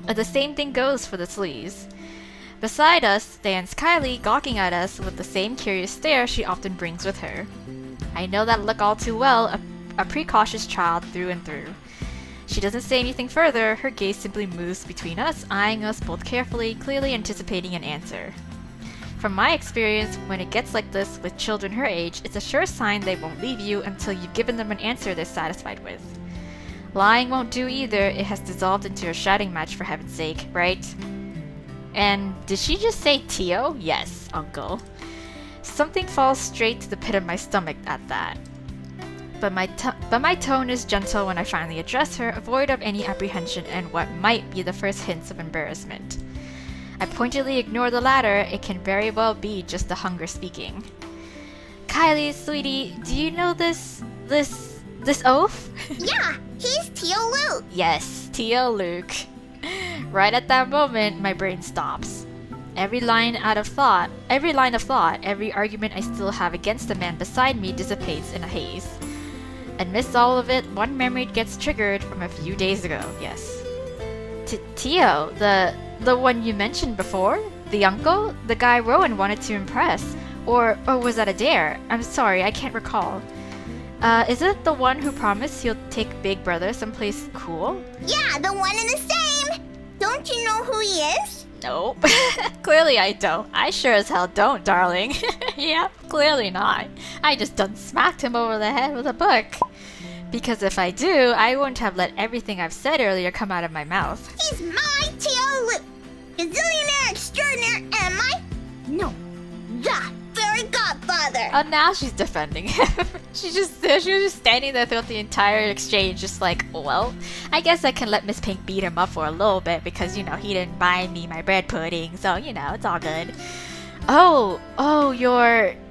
The same thing goes for the sleaze. Beside us stands Kylie, gawking at us with the same curious stare she often brings with her. I know that look all too well, a precautious child through and through. She doesn't say anything further, her gaze simply moves between us, eyeing us both carefully, clearly anticipating an answer. From my experience, when it gets like this with children her age, it's a sure sign they won't leave you until you've given them an answer they're satisfied with. Lying won't do either, it has dissolved into a shouting match for heaven's sake, right? And did she just say Tio? Yes, uncle. Something falls straight to the pit of my stomach at that. But my tone is gentle when I finally address her, void of any apprehension and what might be the first hints of embarrassment. I pointedly ignore the latter, it can very well be just the hunger speaking. Kylie, sweetie, do you know this oaf? Yeah, he's Tio Luke. Yes, Tio Luke. Right at that moment, my brain stops. Every line of thought, every argument I still have against the man beside me dissipates in a haze. Amidst all of it, one memory gets triggered from a few days ago, yes. Tio, the one you mentioned before? The uncle? The guy Rowan wanted to impress? Or was that a dare? I'm sorry, I can't recall. Is it the one who promised he'll take Big Brother someplace cool? Yeah, the one and the same. Don't you know who he is? Nope. Clearly I don't. I sure as hell don't, darling. Yep, clearly not. I just done smacked him over the head with a book. Because if I do, I wouldn't have let everything I've said earlier come out of my mouth. He's my Tio Luke. Gazillionaire extraordinaire, am I? No, the fairy godfather. Oh, now she's defending him. She was just standing there throughout the entire exchange, just like, well, I guess I can let Miss Pink beat him up for a little bit because, you know, he didn't buy me my bread pudding, so, you know, it's all good.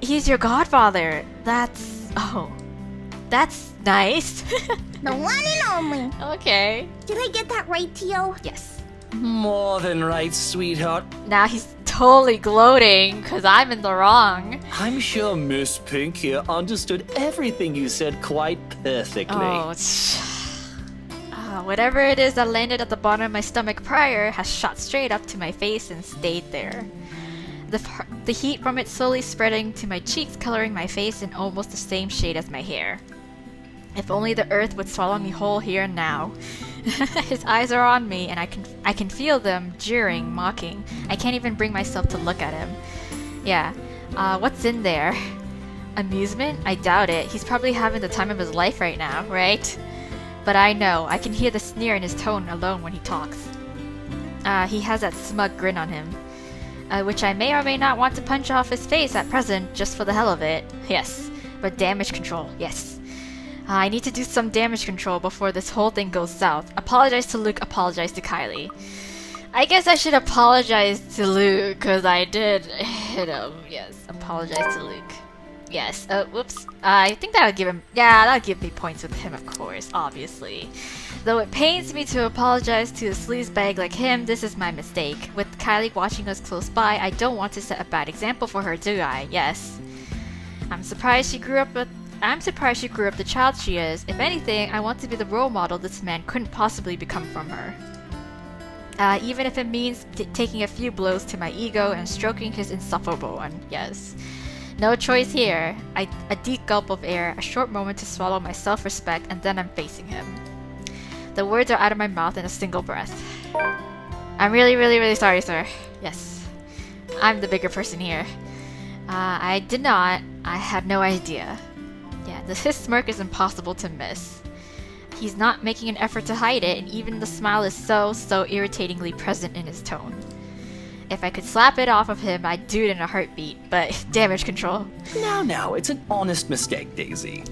He's your godfather. That's nice. The one and only. Okay. Did I get that right, Tio? Yes. More than right, sweetheart. Now he's totally gloating because I'm in the wrong. I'm sure Miss Pink here understood everything you said quite perfectly. Whatever it is that landed at the bottom of my stomach prior has shot straight up to my face and stayed there. The heat from it slowly spreading to my cheeks, coloring my face in almost the same shade as my hair. If only the earth would swallow me whole here and now. His eyes are on me, and I can feel them jeering, mocking. I can't even bring myself to look at him. Yeah, what's in there? Amusement? I doubt it. He's probably having the time of his life right now, right? But I know. I can hear the sneer in his tone alone when he talks. He has that smug grin on him. Which I may or may not want to punch off his face at present, just for the hell of it. Yes. But damage control, yes. I need to do some damage control before this whole thing goes south. Apologize to Luke, apologize to Kylie. I guess I should apologize to Luke, because I did hit him. Yes, apologize to Luke. Yes, whoops. I think that'll give him, yeah, that'll give me points with him, of course, obviously. Though it pains me to apologize to a sleazebag like him, this is my mistake. With Kylie watching us close by, I don't want to set a bad example for her, do I? Yes. I'm surprised she grew up the child she is. If anything, I want to be the role model this man couldn't possibly become from her. Even if it means taking a few blows to my ego and stroking his insufferable one, yes. No choice here. A deep gulp of air, a short moment to swallow my self-respect, and then I'm facing him. The words are out of my mouth in a single breath. I'm really, really, really sorry, sir. Yes. I'm the bigger person here. I had no idea. Yeah, his smirk is impossible to miss. He's not making an effort to hide it, and even the smile is so irritatingly present in his tone. If I could slap it off of him, I'd do it in a heartbeat, but damage control. Now, it's an honest mistake, Daisy.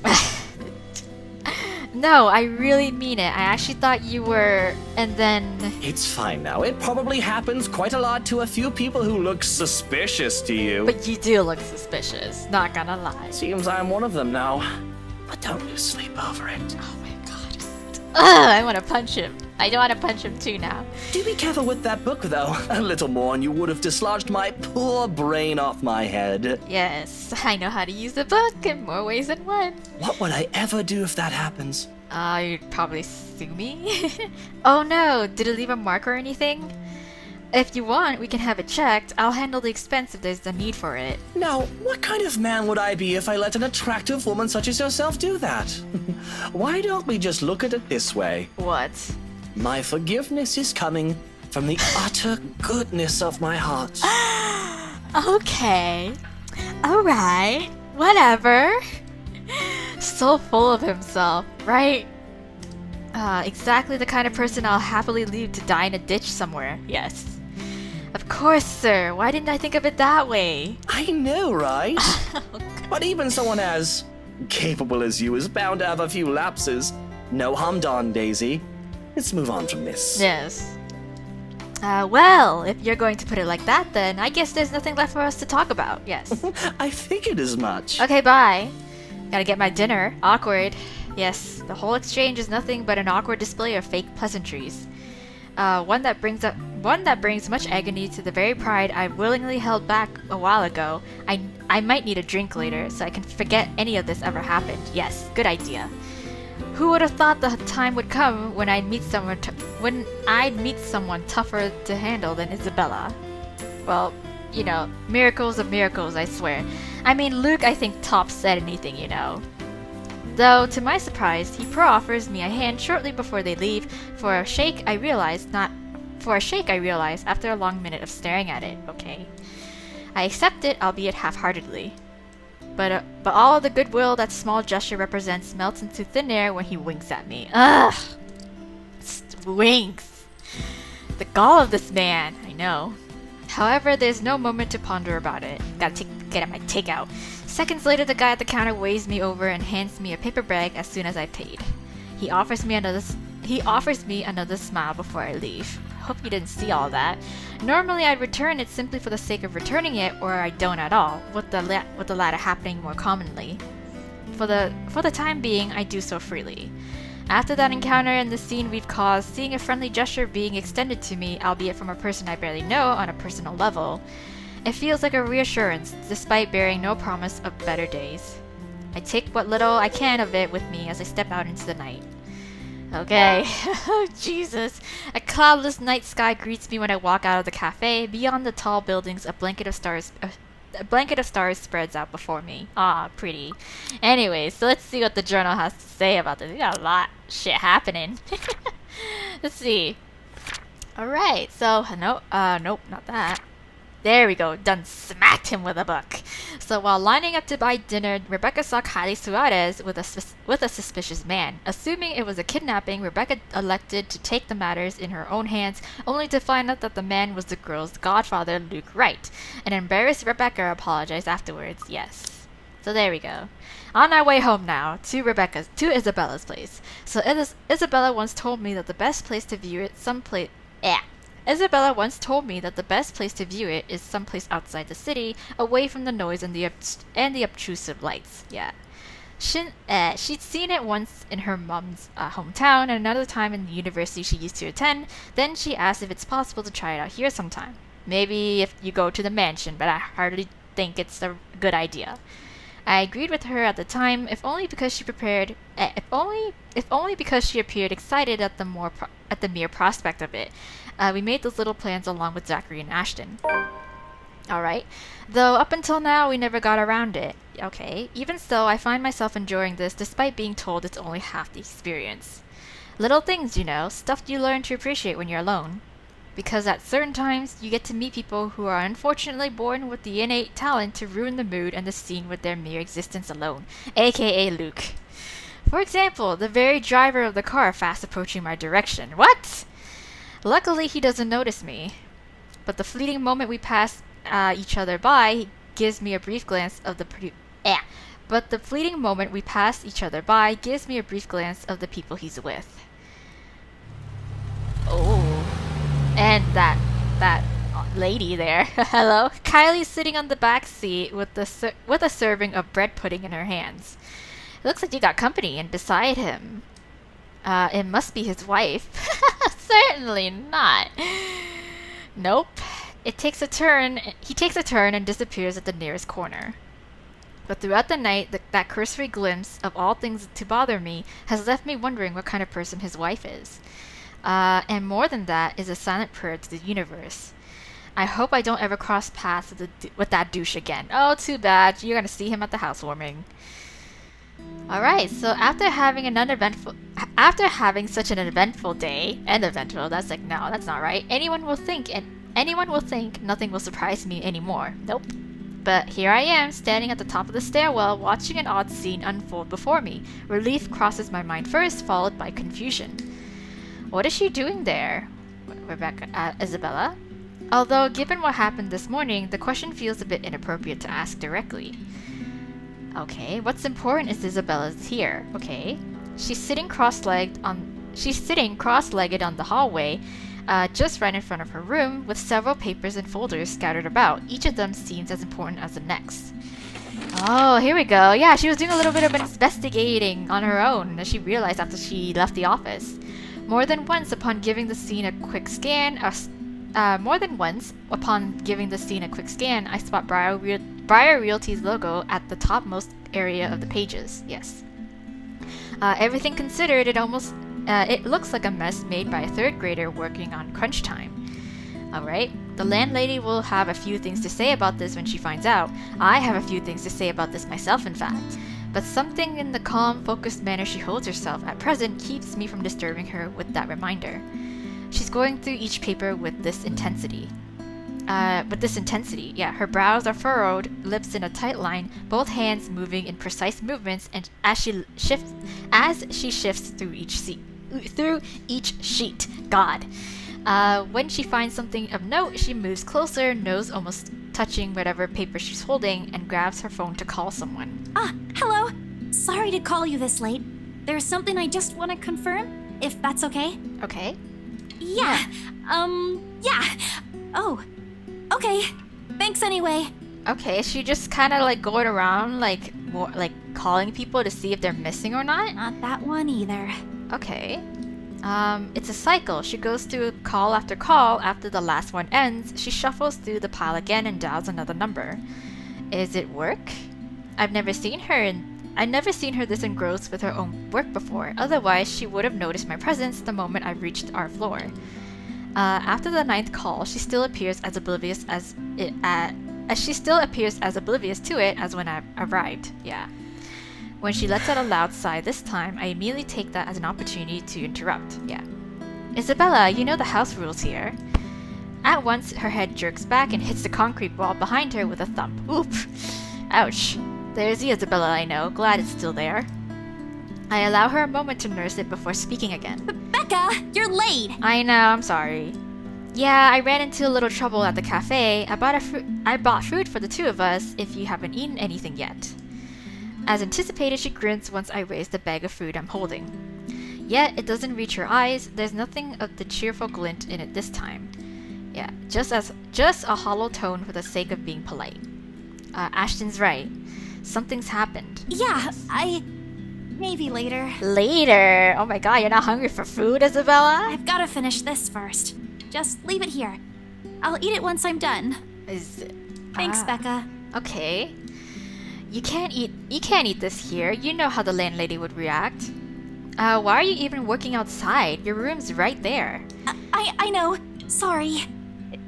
No, I really mean it. I actually thought you were, and then... It's fine now. It probably happens quite a lot to a few people who look suspicious to you. But you do look suspicious, not gonna lie. Seems I'm one of them now. But don't lose sleep over it. Oh my god. Ugh, I want to punch him. I don't want to punch him too now. Do be careful with that book, though. A little more and you would have dislodged my poor brain off my head. Yes, I know how to use the book in more ways than one. What would I ever do if that happens? You'd probably sue me. Oh no, did it leave a mark or anything? If you want, we can have it checked. I'll handle the expense if there's a need for it. Now, what kind of man would I be if I let an attractive woman such as yourself do that? Why don't we just look at it this way? What? My forgiveness is coming from the utter goodness of my heart. Okay. Alright. Whatever. So full of himself, right? Exactly the kind of person I'll happily leave to die in a ditch somewhere. Yes. Of course, sir. Why didn't I think of it that way? I know, right? Oh, God. But even someone as capable as you is bound to have a few lapses. No harm done, Daisy. Let's move on from this. Yes. Well, if you're going to put it like that, then I guess there's nothing left for us to talk about. Yes. I figured as much. Okay, bye. Gotta get my dinner. Awkward. Yes, the whole exchange is nothing but an awkward display of fake pleasantries. One that brings much agony to the very pride I willingly held back a while ago. I might need a drink later, so I can forget any of this ever happened. Yes, good idea. Who would have thought the time would come when I'd meet someone tougher to handle than Isabella? Well, you know, miracles of miracles, I swear. I mean, Luke, I think, tops anything, you know. Though, to my surprise, he offers me a hand shortly before they leave. For a shake, I realize after a long minute of staring at it. Okay. I accept it, albeit half-heartedly. But all of the goodwill that small gesture represents melts into thin air when he winks at me. Ugh! Winks! The gall of this man, I know. However, there's no moment to ponder about it. Gotta get at my takeout. Seconds later, the guy at the counter waves me over and hands me a paper bag as soon as I paid. He offers me another smile before I leave. Hope you didn't see all that. Normally, I'd return it simply for the sake of returning it, or I don't at all, with the latter happening more commonly. For the time being, I do so freely. After that encounter and the scene we've caused, seeing a friendly gesture being extended to me, albeit from a person I barely know on a personal level, it feels like a reassurance, despite bearing no promise of better days. I take what little I can of it with me as I step out into the night. Okay. Oh, Jesus. A cloudless night sky greets me when I walk out of the cafe. Beyond the tall buildings, a blanket of stars spreads out before me. Ah, pretty. Anyway, so let's see what the journal has to say about this. We got a lot of shit happening. Let's see. Alright, so, nope, not that. There we go, done smacked him with a book. So while lining up to buy dinner, Rebecca saw Kylie Suarez with a suspicious man. Assuming it was a kidnapping, Rebecca elected to take the matters in her own hands, only to find out that the man was the girl's godfather, Luke Wright. An embarrassed Rebecca apologized afterwards, yes. So there we go. On our way home now, to Isabella's place. So Isabella once told me that the best place to view it, Isabella once told me that the best place to view it is someplace outside the city, away from the noise and the obtrusive lights. Yeah. She'd seen it once in her mom's hometown and another time in the university she used to attend. Then she asked if it's possible to try it out here sometime. Maybe if you go to the mansion, but I hardly think it's a good idea. I agreed with her at the time, if only because she appeared excited at the mere prospect of it. We made those little plans along with Zachary and Ashton. Alright. Though up until now we never got around it. Okay. Even so, I find myself enjoying this despite being told it's only half the experience. Little things, you know, stuff you learn to appreciate when you're alone. Because at certain times, you get to meet people who are unfortunately born with the innate talent to ruin the mood and the scene with their mere existence alone, aka Luke. For example, the very driver of the car fast approaching my direction. What? Luckily, he doesn't notice me. But the fleeting moment we pass each other by gives me a brief glance of the people he's with. Oh. And that lady there. Hello. Kylie's sitting on the back seat with a serving of bread pudding in her hands. It looks like you got company, and beside him, it must be his wife. Certainly not. Nope. He takes a turn and disappears at the nearest corner. But throughout the night, that cursory glimpse of all things to bother me has left me wondering what kind of person his wife is. And more than that is a silent prayer to the universe. I hope I don't ever cross paths with that douche again. Oh, too bad. You're gonna see him at the housewarming. Alright, so after having such an eventful day, that's like, no, that's not right. Anyone will think nothing will surprise me anymore. Nope. But here I am, standing at the top of the stairwell, watching an odd scene unfold before me. Relief crosses my mind first, followed by confusion. What is she doing there? Isabella? Although, given what happened this morning, the question feels a bit inappropriate to ask directly. Okay, what's important is Isabella's here. Okay. She's sitting cross-legged on the hallway, just right in front of her room, with several papers and folders scattered about. Each of them seems as important as the next. Oh, here we go. Yeah, she was doing a little bit of investigating on her own, as she realized after she left the office. More than once, upon giving the scene a quick scan, I spot Briar Realty's logo at the topmost area of the pages. Yes. Everything considered, it looks like a mess made by a third grader working on crunch time. Alright, the landlady will have a few things to say about this when she finds out. I have a few things to say about this myself, in fact. But something in the calm, focused manner she holds herself at present keeps me from disturbing her with that reminder. She's going through each paper with this intensity. Her brows are furrowed, lips in a tight line, both hands moving in precise movements, and as she shifts through each sheet. God. When she finds something of note, she moves closer, nose almost touching whatever paper she's holding, and grabs her phone to call someone. Hello. Sorry to call you this late. There's something I just want to confirm, if that's okay. Okay. Yeah. Oh. Okay. Thanks anyway. Okay, is she just kind of like going around like calling people to see if they're missing or not? Not that one either. Okay. It's a cycle. She goes through call after call. After the last one ends, she shuffles through the pile again and dials another number. Is it work? I've never seen her this engrossed with her own work before. Otherwise, she would have noticed my presence the moment I reached our floor. After the 9th call, she still appears as oblivious to it as when I arrived. Yeah. When she lets out a loud sigh this time, I immediately take that as an opportunity to interrupt. Yeah. Isabella, you know the house rules here. At once, her head jerks back and hits the concrete wall behind her with a thump. Oop! Ouch. There's the Isabella I know. Glad it's still there. I allow her a moment to nurse it before speaking again. Becca, you're late! I know, I'm sorry. Yeah, I ran into a little trouble at the cafe. I bought food for the two of us if you haven't eaten anything yet. As anticipated, she grins once I raise the bag of food I'm holding. Yet, it doesn't reach her eyes. There's nothing of the cheerful glint in it this time. Yeah, just a hollow tone for the sake of being polite. Ashton's right. Something's happened. Yeah, maybe later. Later. Oh my god, you're not hungry for food, Isabella? I've gotta finish this first. Just leave it here. I'll eat it once I'm done. Thanks, Becca. Okay. You can't eat this here. You know how the landlady would react. Why are you even working outside? Your room's right there. I know. Sorry.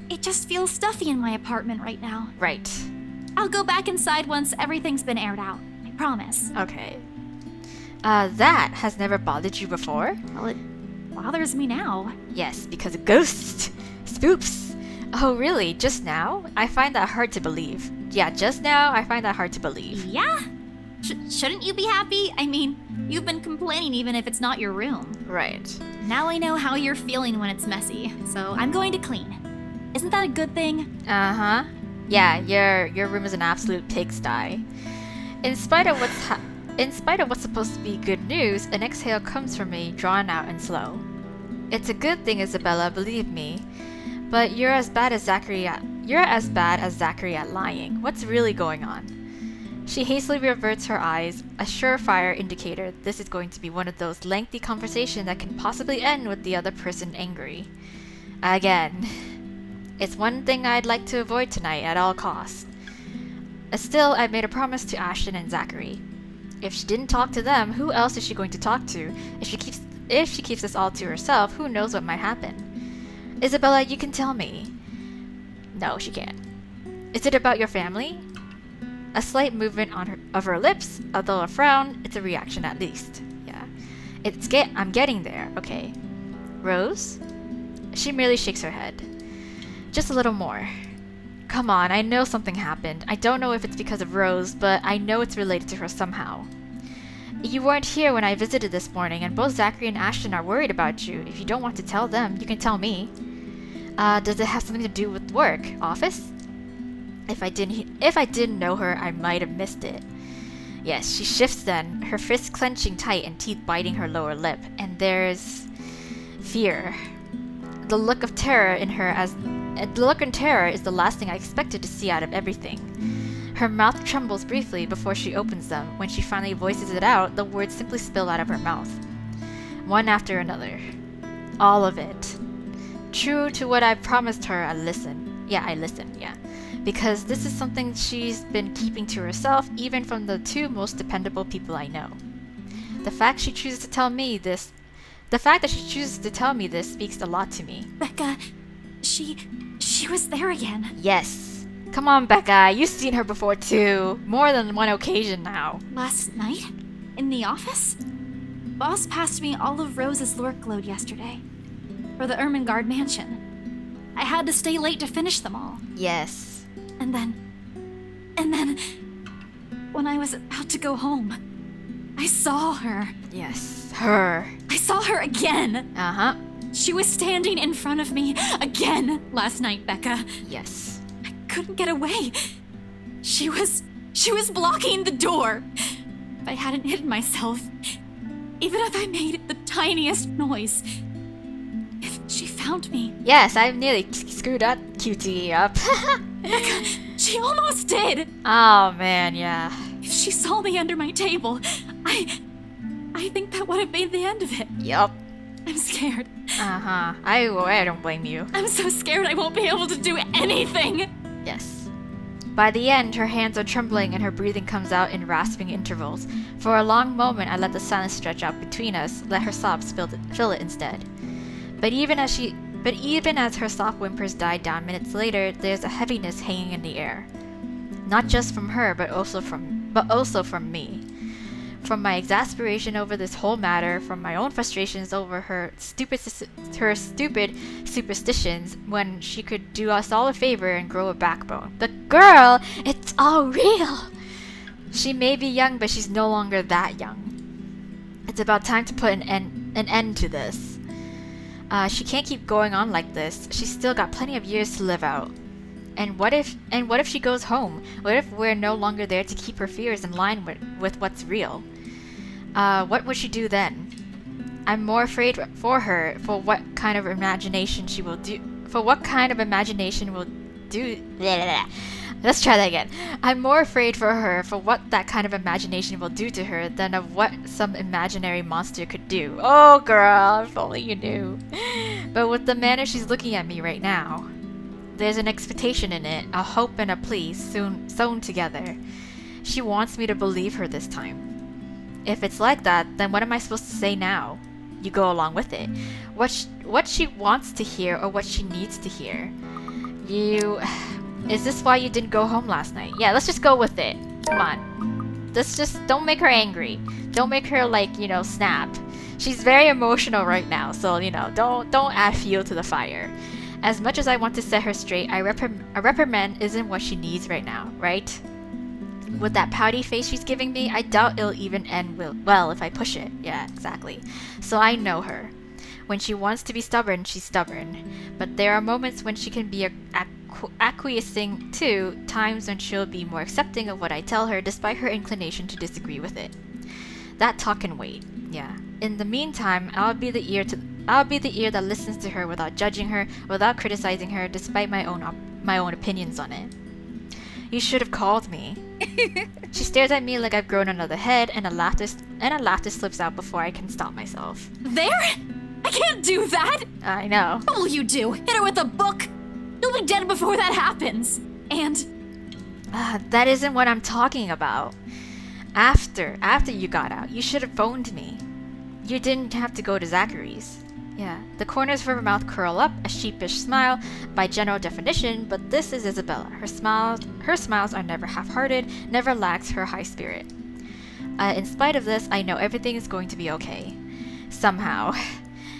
It just feels stuffy in my apartment right now. Right. I'll go back inside once everything's been aired out. I promise. Okay. That has never bothered you before? Well, it bothers me now. Yes, because of ghosts. Spooks. Oh, really? Just now? I find that hard to believe. Yeah, just now, I find that hard to believe. Yeah? Shouldn't you be happy? I mean, you've been complaining even if it's not your room. Right. Now I know how you're feeling when it's messy, so I'm going to clean. Isn't that a good thing? Uh-huh. Yeah, your room is an absolute pigsty. In spite of what's supposed to be good news, an exhale comes from me, drawn out and slow. It's a good thing, Isabella, believe me. But you're as bad as Zachary at lying. What's really going on? She hastily reverts her eyes, a surefire indicator this is going to be one of those lengthy conversations that can possibly end with the other person angry. Again. It's one thing I'd like to avoid tonight at all costs. Still, I've made a promise to Ashton and Zachary. If she didn't talk to them, who else is she going to talk to? If she keeps this all to herself, who knows what might happen? Isabella, you can tell me. No, she can't. Is it about your family? A slight movement of her lips, although a frown, it's a reaction at least. Yeah. I'm getting there, okay. Rose? She merely shakes her head. Just a little more. Come on, I know something happened. I don't know if it's because of Rose, but I know it's related to her somehow. You weren't here when I visited this morning, and both Zachary and Ashton are worried about you. If you don't want to tell them, you can tell me. Does it have something to do with work? Office? If I didn't know her, I might have missed it. Yes, she shifts then, her fists clenching tight and teeth biting her lower lip, and there's fear. The look in terror is the last thing I expected to see out of everything. Her mouth trembles briefly before she opens them. When she finally voices it out, the words simply spill out of her mouth. One after another. All of it. True to what I promised her, I listen. Yeah. Because this is something she's been keeping to herself, even from the two most dependable people I know. The fact that she chooses to tell me this speaks a lot to me. Becca, she was there again. Yes. Come on, Becca. You've seen her before too. More than one occasion now. Last night? In the office? Boss passed me all of Rose's lurk load yesterday. For the Ermengarde mansion. I had to stay late to finish them all. Yes. And then, when I was about to go home, I saw her. Yes, her. I saw her again. Uh-huh. She was standing in front of me again last night, Becca. Yes. I couldn't get away. She was blocking the door. If I hadn't hidden myself, even if I made the tiniest noise, if she found me. Yes, I've nearly screwed that cutie up. Becca, she almost did. Oh man, yeah. If she saw me under my table, I think that would have been the end of it. Yup. I'm scared. Uh-huh. I don't blame you. I'm so scared I won't be able to do anything. Yes. By the end, her hands are trembling and her breathing comes out in rasping intervals. For a long moment, I let the silence stretch out between us, let her sobs fill it instead. But even as her soft whimpers died down minutes later, there's a heaviness hanging in the air. Not just from her, but also from me. From my exasperation over this whole matter, from my own frustrations over her stupid superstitions, when she could do us all a favor and grow a backbone. But girl, it's all real! She may be young, but she's no longer that young. It's about time to put an end to this. She can't keep going on like this. She's still got plenty of years to live out. And what if she goes home? What if we're no longer there to keep her fears in line with what's real? What would she do then? I'm more afraid for her, for what kind of imagination she will do, for what kind of imagination will do. Let's try that again. I'm more afraid for her for what that kind of imagination will do to her than of what some imaginary monster could do. Oh, girl, if only you knew. But with the manner she's looking at me right now, there's an expectation in it, a hope and a plea sewn together. She wants me to believe her this time. If it's like that, then what am I supposed to say now? You go along with it. What she wants to hear or what she needs to hear. Is this why you didn't go home last night? Yeah, let's just go with it. Come on. Let's just, don't make her angry. Don't make her, like, you know, snap. She's very emotional right now, so, you know, don't add fuel to the fire. As much as I want to set her straight, a reprimand isn't what she needs right now, right? With that pouty face she's giving me, I doubt it'll even end well if I push it. Yeah, exactly. So I know her. When she wants to be stubborn, she's stubborn. But there are moments when she can be acquiescing too, times when she'll be more accepting of what I tell her despite her inclination to disagree with it. That talk can wait. Yeah. In the meantime, I'll be the ear that listens to her without judging her, without criticizing her, despite my own opinions on it. You should have called me. She stares at me like I've grown another head, and a laughter slips out before I can stop myself. There? I can't do that! I know. What will you do? Hit her with a book? You'll be dead before that happens. And that isn't what I'm talking about. After you got out, you should have phoned me. You didn't have to go to Zachary's. Yeah, the corners of her mouth curl up, a sheepish smile by general definition, but this is Isabella. Her smiles are never half-hearted, never lacks her high spirit. In spite of this, I know everything is going to be okay. Somehow.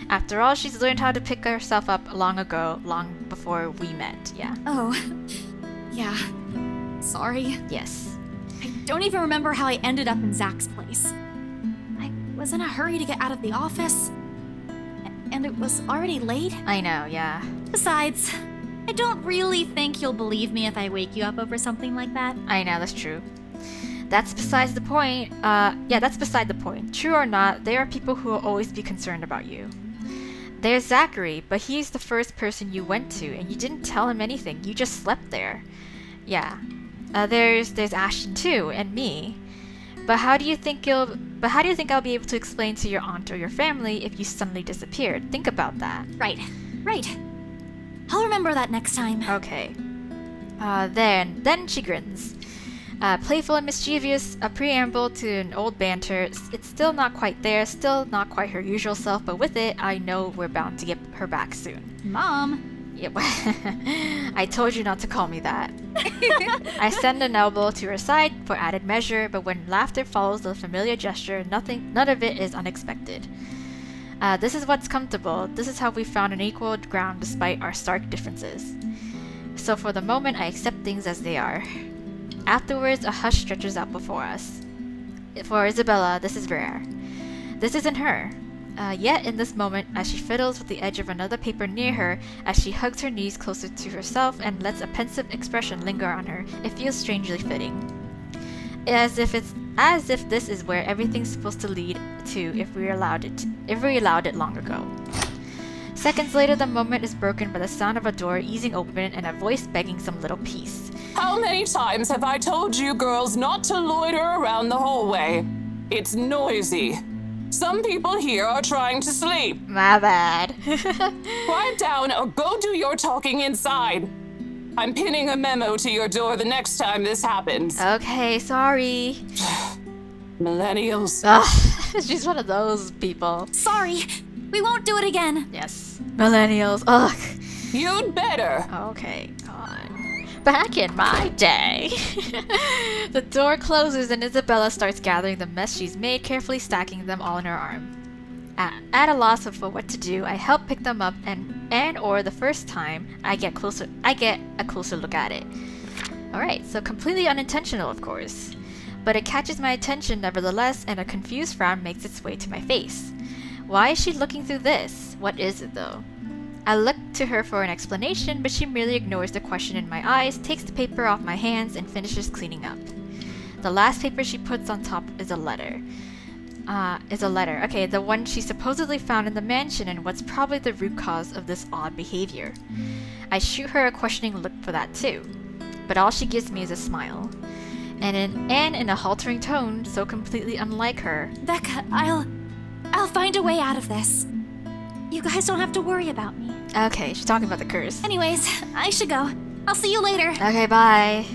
After all, she's learned how to pick herself up long ago, long before we met, yeah. Oh, yeah. Sorry. Yes. I don't even remember how I ended up in Zach's place. I was in a hurry to get out of the office, and it was already late. I know, yeah. Besides, I don't really think you'll believe me if I wake you up over something like that. I know, that's true. That's besides the point. Yeah, that's beside the point. True or not, there are people who will always be concerned about you. There's Zachary, but he's the first person you went to, and you didn't tell him anything. You just slept there. Yeah. There's Ashton too, and me. But how do you think I'll be able to explain to your aunt or your family if you suddenly disappeared? Think about that. Right. I'll remember that next time. Okay. Then she grins. Playful and mischievous, a preamble to an old banter. It's still not quite there, still not quite her usual self, but with it, I know we're bound to get her back soon. Mom. Yep. I told you not to call me that. I send an elbow to her side for added measure, but when laughter follows the familiar gesture, none of it is unexpected. This is what's comfortable. This is how we found an equal ground despite our stark differences. So for the moment, I accept things as they are. Afterwards, a hush stretches out before us. For Isabella, this is rare. This isn't her. Yet in this moment, as she fiddles with the edge of another paper near her, as she hugs her knees closer to herself and lets a pensive expression linger on her, it feels strangely fitting. As if this is where everything's supposed to lead to if we allowed it long ago. Seconds later, the moment is broken by the sound of a door easing open and a voice begging some little peace. How many times have I told you girls not to loiter around the hallway? It's noisy. Some people here are trying to sleep. My bad. Quiet down or go do your talking inside. I'm pinning a memo to your door the next time this happens. Okay, sorry. Millennials. Ugh, she's one of those people. Sorry. We won't do it again. Yes. Millennials. Ugh. You'd better. Okay, God. Back in my day. The door closes and Isabella starts gathering the mess she's made, carefully stacking them all in her arm. At a loss for what to do, I help pick them up and or the first time I get a closer look at it. Alright, so completely unintentional, of course. But it catches my attention nevertheless, and a confused frown makes its way to my face. Why is she looking through this? What is it, though? I look to her for an explanation, but she merely ignores the question in my eyes, takes the paper off my hands, and finishes cleaning up. The last paper she puts on top is a letter. is a letter. Okay, the one she supposedly found in the mansion and what's probably the root cause of this odd behavior. I shoot her a questioning look for that too, but all she gives me is a smile. And in a haltering tone, so completely unlike her. Becca, I'll find a way out of this. You guys don't have to worry about me. Okay, she's talking about the curse. Anyways, I should go. I'll see you later. Okay, bye.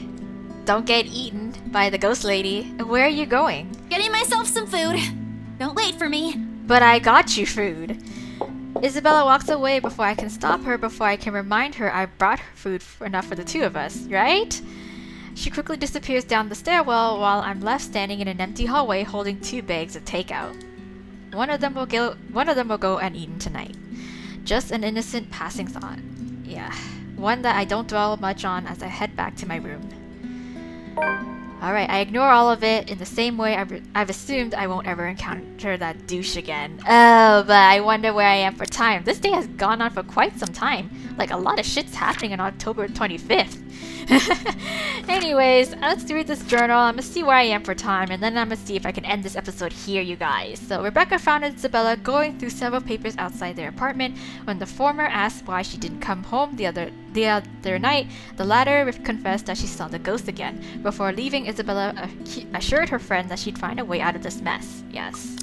Don't get eaten by the ghost lady. Where are you going? Getting myself some food. Don't wait for me. But I got you food. Isabella walks away before I can stop her, before I can remind her I brought her food enough for the two of us, right? She quickly disappears down the stairwell while I'm left standing in an empty hallway holding 2 bags of takeout. One of them will go uneaten tonight. Just an innocent passing thought. Yeah, one that I don't dwell much on as I head back to my room. Alright, I ignore all of it in the same way I've assumed I won't ever encounter that douche again. Oh, but I wonder where I am for time. This day has gone on for quite some time. Like, a lot of shit's happening on October 25th. Anyways, let's read this journal. I'm gonna see where I am for time, and then I'm gonna see if I can end this episode here, you guys. So Rebecca found Isabella going through several papers outside their apartment. When the former asked why she didn't come home the other night, the latter confessed that she saw the ghost again. Before leaving, Isabella assured her friend that she'd find a way out of this mess. Yes.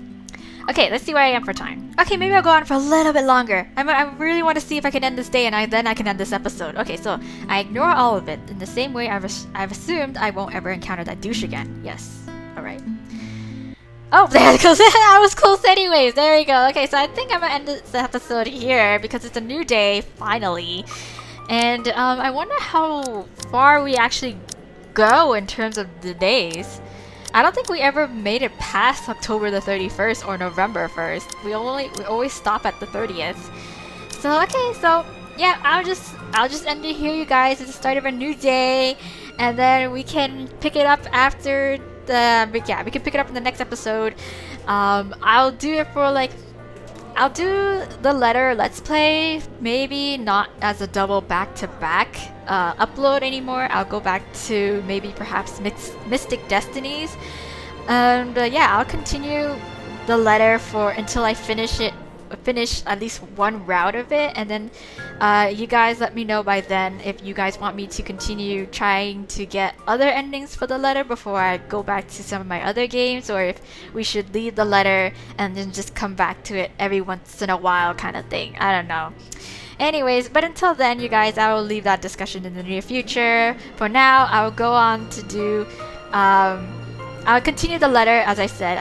Okay, let's see where I am for time. Okay, maybe I'll go on for a little bit longer. I really want to see if I can end this day, and then I can end this episode. Okay, so I ignore all of it in the same way I've assumed I won't ever encounter that douche again. Yes. Alright. Oh, there it goes. I was close anyways. There we go. Okay, so I think I'm gonna end this episode here because it's a new day, finally. And I wonder how far we actually go in terms of the days. I don't think we ever made it past October the 31st or November 1st. We always stop at the 30th. So okay, so yeah, I'll just end it here, you guys. It's the start of a new day, and then we can pick it up after the we can pick it up in the next episode. I'll do it for I'll do the letter Let's Play, maybe not as a double back-to-back upload anymore. I'll go back to maybe perhaps Mystic Destinies. And yeah, I'll continue the letter until I finish at least one route of it, and then you guys let me know by then if you guys want me to continue trying to get other endings for the letter before I go back to some of my other games, or if we should leave the letter and then just come back to it every once in a while kind of thing. I don't know. Anyways, but until then, you guys, I will leave that discussion in the near future. For now, I will go on to do I'll continue the letter as I said,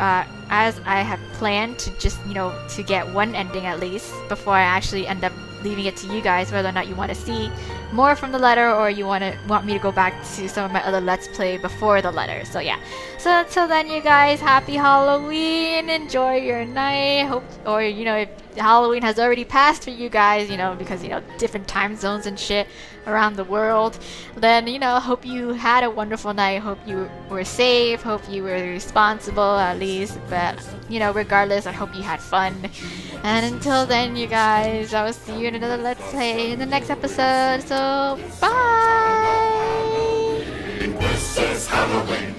as I had planned to just, to get one ending at least before I actually end up leaving it to you guys whether or not you want to see more from the letter, or you want me to go back to some of my other Let's Play before the letter. So yeah. So until then, you guys, happy Halloween, enjoy your night. If Halloween has already passed for you guys, because different time zones and shit around the world, then hope you had a wonderful night. Hope you were safe, hope you were responsible at least, but regardless, I hope you had fun. And until then, you guys, I will see you in another Let's Play in the next episode. So bye. This is Halloween.